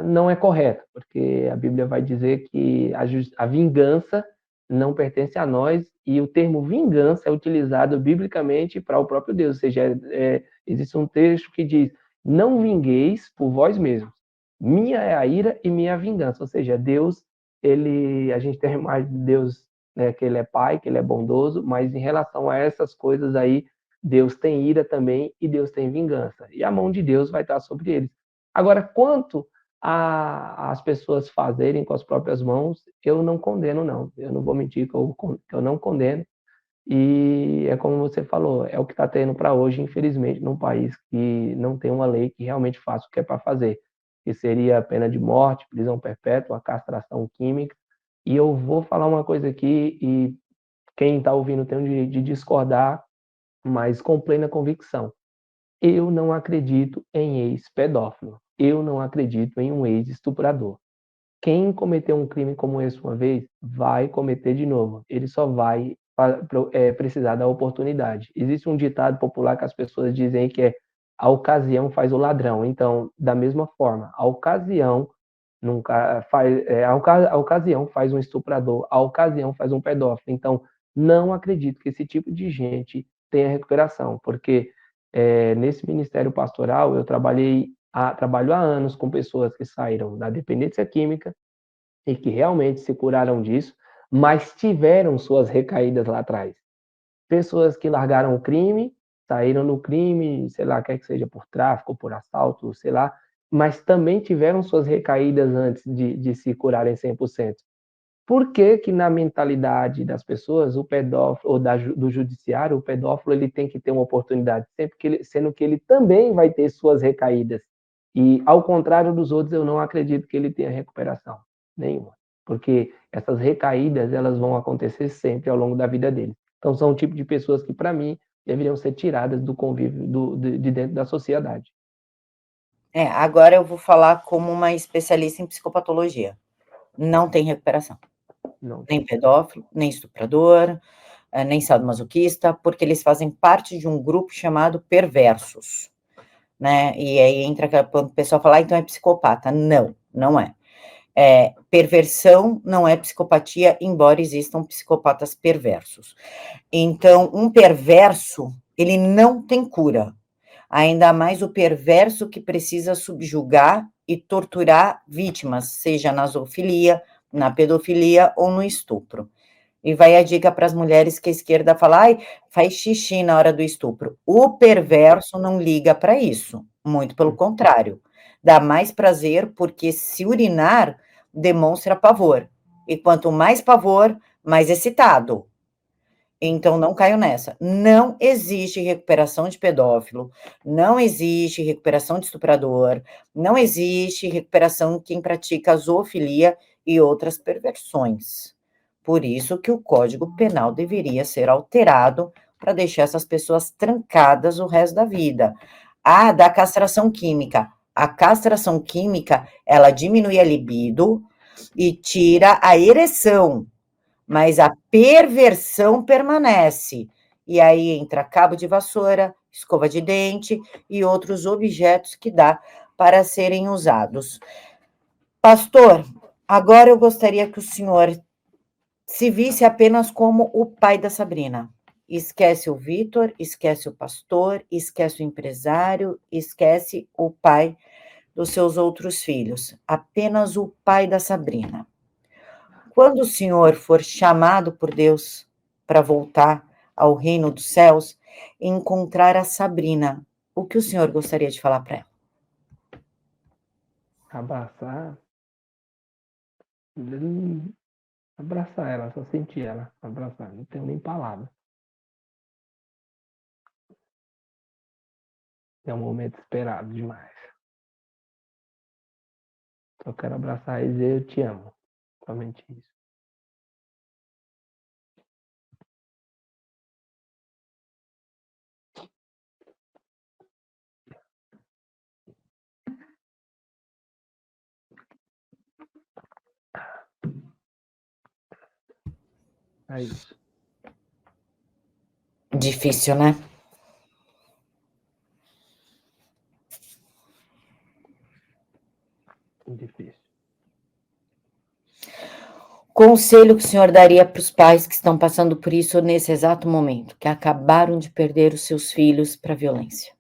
não é correto, porque a Bíblia vai dizer que a vingança não pertence a nós, e o termo vingança é utilizado biblicamente para o próprio Deus, ou seja, existe um texto que diz: não vingueis por vós mesmos, minha é a ira e minha é a vingança, ou seja, Deus, a gente tem a imagem de Deus, né, que ele é pai, que ele é bondoso, mas em relação a essas coisas aí, Deus tem ira também e Deus tem vingança, e a mão de Deus vai estar sobre eles. Agora, quanto às pessoas fazerem com as próprias mãos, eu não condeno, não. Eu não vou mentir que eu não condeno. E é como você falou, é o que está tendo para hoje, infelizmente, num país que não tem uma lei que realmente faça o que é para fazer, que seria a pena de morte, prisão perpétua, castração química. E eu vou falar uma coisa aqui, e quem está ouvindo tem o direito de discordar, mas com plena convicção. Eu não acredito em ex-pedófilo. Eu não acredito em um ex-estuprador. Quem cometeu um crime como esse uma vez, vai cometer de novo. Ele só vai precisar da oportunidade. Existe um ditado popular que as pessoas dizem que é: a ocasião faz o ladrão. Então, da mesma forma, a ocasião nunca faz, a ocasião faz um estuprador, a ocasião faz um pedófilo. Então, não acredito que esse tipo de gente tenha recuperação, porque nesse ministério pastoral eu trabalho há anos com pessoas que saíram da dependência química e que realmente se curaram disso, mas tiveram suas recaídas lá atrás. Pessoas que largaram o crime, saíram do crime, sei lá, quer que seja por tráfico, por assalto, sei lá, mas também tiveram suas recaídas antes de se curarem 100%. Por que que na mentalidade das pessoas, o pedófilo, ou do judiciário, o pedófilo ele tem que ter uma oportunidade, sendo que ele também vai ter suas recaídas? E, ao contrário dos outros, eu não acredito que ele tenha recuperação nenhuma, porque essas recaídas, elas vão acontecer sempre ao longo da vida dele. Então, são o tipo de pessoas que, para mim, deveriam ser tiradas do convívio, de dentro da sociedade. Agora eu vou falar como uma especialista em psicopatologia. Não tem recuperação. Não. Nem pedófilo, nem estuprador, nem sadomasoquista, porque eles fazem parte de um grupo chamado perversos, né? E aí entra quando o pessoal fala: então é psicopata. Não, não é. Perversão não é psicopatia, embora existam psicopatas perversos. Então, um perverso, ele não tem cura. Ainda mais o perverso que precisa subjugar e torturar vítimas, seja na zoofilia, na pedofilia ou no estupro. E vai a dica para as mulheres que a esquerda fala: ai, faz xixi na hora do estupro. O perverso não liga para isso, muito pelo contrário. Dá mais prazer, porque se urinar demonstra pavor. E quanto mais pavor, mais excitado. Então, não caio nessa. Não existe recuperação de pedófilo, não existe recuperação de estuprador, não existe recuperação de quem pratica zoofilia e outras perversões. Por isso que o Código Penal deveria ser alterado para deixar essas pessoas trancadas o resto da vida. Da castração química. A castração química, ela diminui a libido, e tira a ereção, mas a perversão permanece. E aí entra cabo de vassoura, escova de dente e outros objetos que dá para serem usados. Pastor, agora eu gostaria que o senhor se visse apenas como o pai da Sabrina. Esquece o Vitor, esquece o pastor, esquece o empresário, esquece o pai dos seus outros filhos. Apenas o pai da Sabrina. Quando o senhor for chamado por Deus para voltar ao reino dos céus, encontrar a Sabrina, o que o senhor gostaria de falar para ela? Abraçar. Abraçar ela, só sentir ela. Abraçar. Não tenho nem palavra. É um momento esperado demais. Só quero abraçar e dizer eu te amo. Somente isso. É isso. Difícil, né? Difícil. Conselho que o senhor daria para os pais que estão passando por isso nesse exato momento, que acabaram de perder os seus filhos para a violência?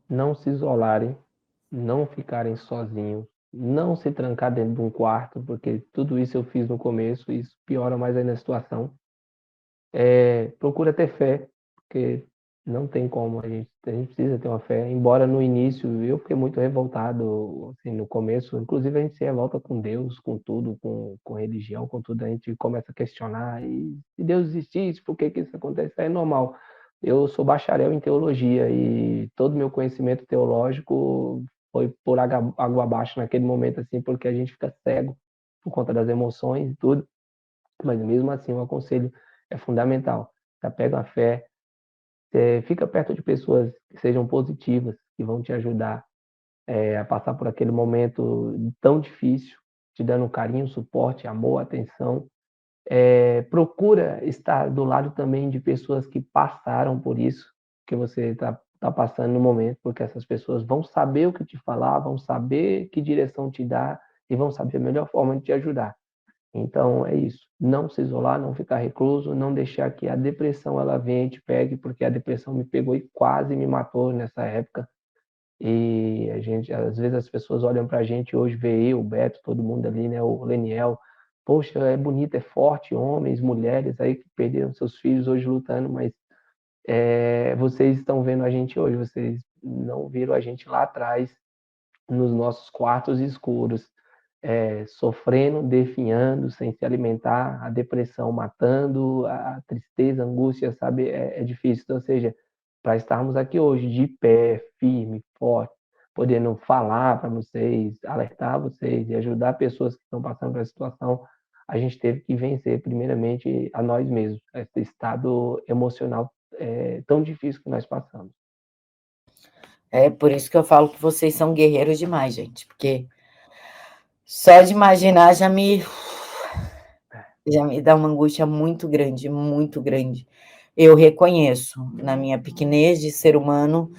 Não se isolarem, não ficarem sozinhos, não se trancar dentro de um quarto, porque tudo isso eu fiz no começo e isso piora mais ainda a situação. Procura ter fé, porque não tem como, a gente precisa ter uma fé, embora no início eu fiquei muito revoltado, assim, no começo, inclusive a gente se revolta com Deus, com tudo, com religião, com tudo, a gente começa a questionar, e se Deus existisse, por que que isso acontece? É normal. Eu sou bacharel em teologia e todo o meu conhecimento teológico foi por água abaixo naquele momento, assim, porque a gente fica cego por conta das emoções e tudo, mas mesmo assim o aconselho é fundamental. Se apega à fé, fica perto de pessoas que sejam positivas, que vão te ajudar a passar por aquele momento tão difícil, te dando carinho, suporte, amor, atenção. Procura estar do lado também de pessoas que passaram por isso que você tá passando no momento, porque essas pessoas vão saber o que te falar, vão saber que direção te dar e vão saber a melhor forma de te ajudar. Então é isso, não se isolar, não ficar recluso, não deixar que a depressão ela venha e te pegue, porque a depressão me pegou e quase me matou nessa época. E a gente, às vezes as pessoas olham pra gente hoje, vê eu, o Beto, todo mundo ali, né, o Leniel, poxa, é bonito, é forte, homens, mulheres aí que perderam seus filhos hoje lutando, mas vocês estão vendo a gente hoje, vocês não viram a gente lá atrás, nos nossos quartos escuros, sofrendo, definhando, sem se alimentar, a depressão matando, a tristeza, a angústia, sabe, é difícil. Então, ou seja, para estarmos aqui hoje de pé, firme, forte, podendo falar para vocês, alertar vocês e ajudar pessoas que estão passando por essa situação, a gente teve que vencer primeiramente a nós mesmos, esse estado emocional tão difícil que nós passamos. É por isso que eu falo que vocês são guerreiros demais, gente, porque só de imaginar já me dá uma angústia muito grande, muito grande. Eu reconheço na minha pequenez de ser humano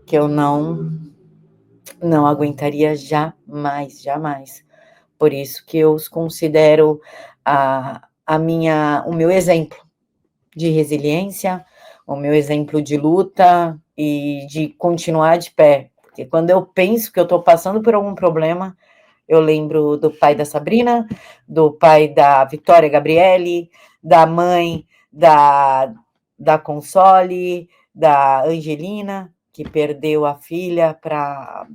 que eu não aguentaria jamais, jamais. Por isso que eu os considero o meu exemplo de resiliência, o meu exemplo de luta e de continuar de pé. Porque quando eu penso que eu estou passando por algum problema, eu lembro do pai da Sabrina, do pai da Vitória Gabriele, da mãe da Console, da Angelina, que perdeu a filha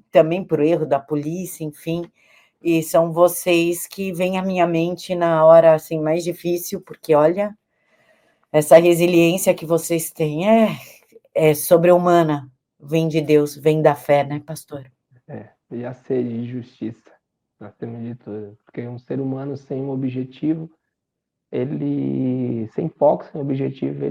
também por erro da polícia, enfim. E são vocês que vêm à minha mente na hora assim mais difícil, porque olha, essa resiliência que vocês têm é sobre-humana, vem de Deus, vem da fé, né, pastor? E a sede de justiça, acima de tudo. Porque um ser humano sem um objetivo, ele sem foco, sem objetivo,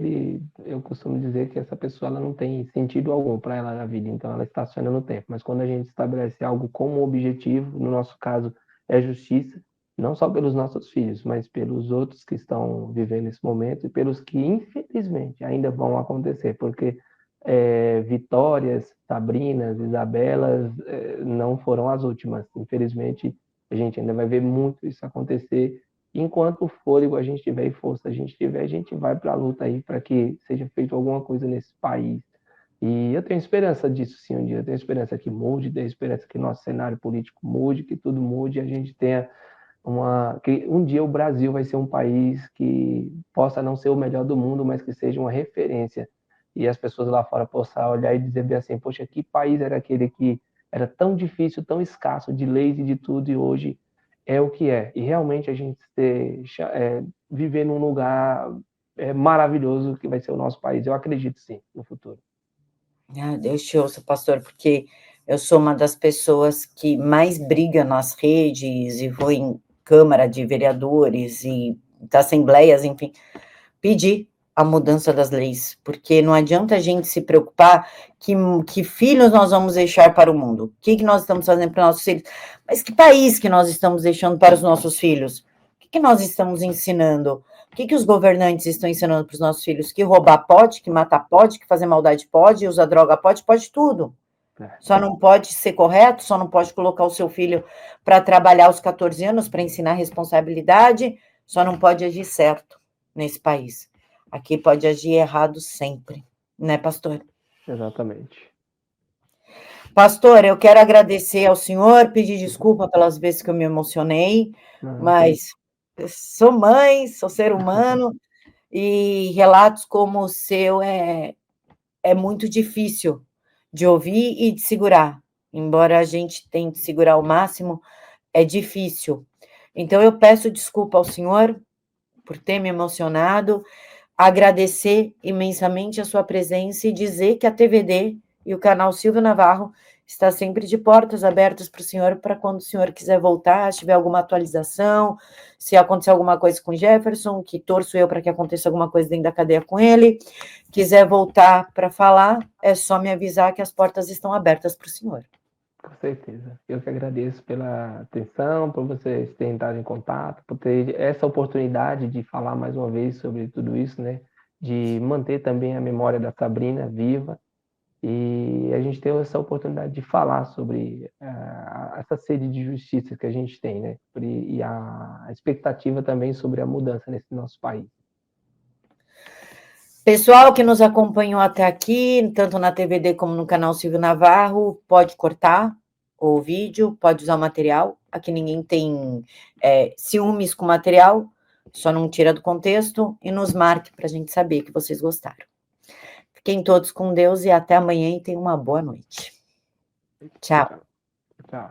eu costumo dizer que essa pessoa ela não tem sentido algum para ela na vida, então ela estaciona no tempo. Mas quando a gente estabelece algo como objetivo, no nosso caso é justiça, não só pelos nossos filhos, mas pelos outros que estão vivendo esse momento e pelos que, infelizmente, ainda vão acontecer, porque Vitórias, Sabrinas, Isabelas não foram as últimas. Infelizmente, a gente ainda vai ver muito isso acontecer. Enquanto fôlego a gente tiver e força a gente tiver, a gente vai para a luta aí para que seja feito alguma coisa nesse país. E eu tenho esperança disso, sim, um dia. Eu tenho esperança que mude, tenho esperança que nosso cenário político mude, que tudo mude, a gente tenha que um dia o Brasil vai ser um país que possa não ser o melhor do mundo, mas que seja uma referência. E as pessoas lá fora possam olhar e dizer bem assim, poxa, que país era aquele que era tão difícil, tão escasso de leis e de tudo, e hoje é o que é. E realmente a gente viver num lugar maravilhoso que vai ser o nosso país. Eu acredito, sim, no futuro. Ah, Deus te ouça, pastor, porque eu sou uma das pessoas que mais briga nas redes e vou em Câmara de Vereadores e assembleias, enfim, pedir a mudança das leis, porque não adianta a gente se preocupar que filhos nós vamos deixar para o mundo, o que nós estamos fazendo para nossos filhos, mas que país que nós estamos deixando para os nossos filhos, o que nós estamos ensinando, o que os governantes estão ensinando para os nossos filhos, que roubar pode, que matar pode, que fazer maldade pode, usar droga pode tudo, só não pode ser correto, só não pode colocar o seu filho para trabalhar aos 14 anos, para ensinar responsabilidade, só não pode agir certo nesse país. Aqui pode agir errado sempre, né, pastor? Exatamente. Pastor, eu quero agradecer ao senhor, pedir desculpa pelas vezes que eu me emocionei, mas eu sou mãe, sou ser humano, e relatos como o seu é muito difícil de ouvir e de segurar. Embora a gente tente segurar ao máximo, é difícil. Então, eu peço desculpa ao senhor por ter me emocionado, agradecer imensamente a sua presença e dizer que a TVD e o canal Silvio Navarro está sempre de portas abertas para o senhor, para quando o senhor quiser voltar, se tiver alguma atualização, se acontecer alguma coisa com o Jefferson, que torço eu para que aconteça alguma coisa dentro da cadeia com ele, quiser voltar para falar, é só me avisar que as portas estão abertas para o senhor. Com certeza. Eu que agradeço pela atenção, por vocês terem entrado em contato, por ter essa oportunidade de falar mais uma vez sobre tudo isso, né? De manter também a memória da Sabrina viva. E a gente tem essa oportunidade de falar sobre essa sede de justiça que a gente tem, né? E a expectativa também sobre a mudança nesse nosso país. Pessoal que nos acompanhou até aqui, tanto na TVD como no canal Silvio Navarro, pode cortar o vídeo, pode usar o material. Aqui ninguém tem ciúmes com o material, só não tira do contexto e nos marque para a gente saber que vocês gostaram. Fiquem todos com Deus e até amanhã e tenham uma boa noite. Tchau. Tchau.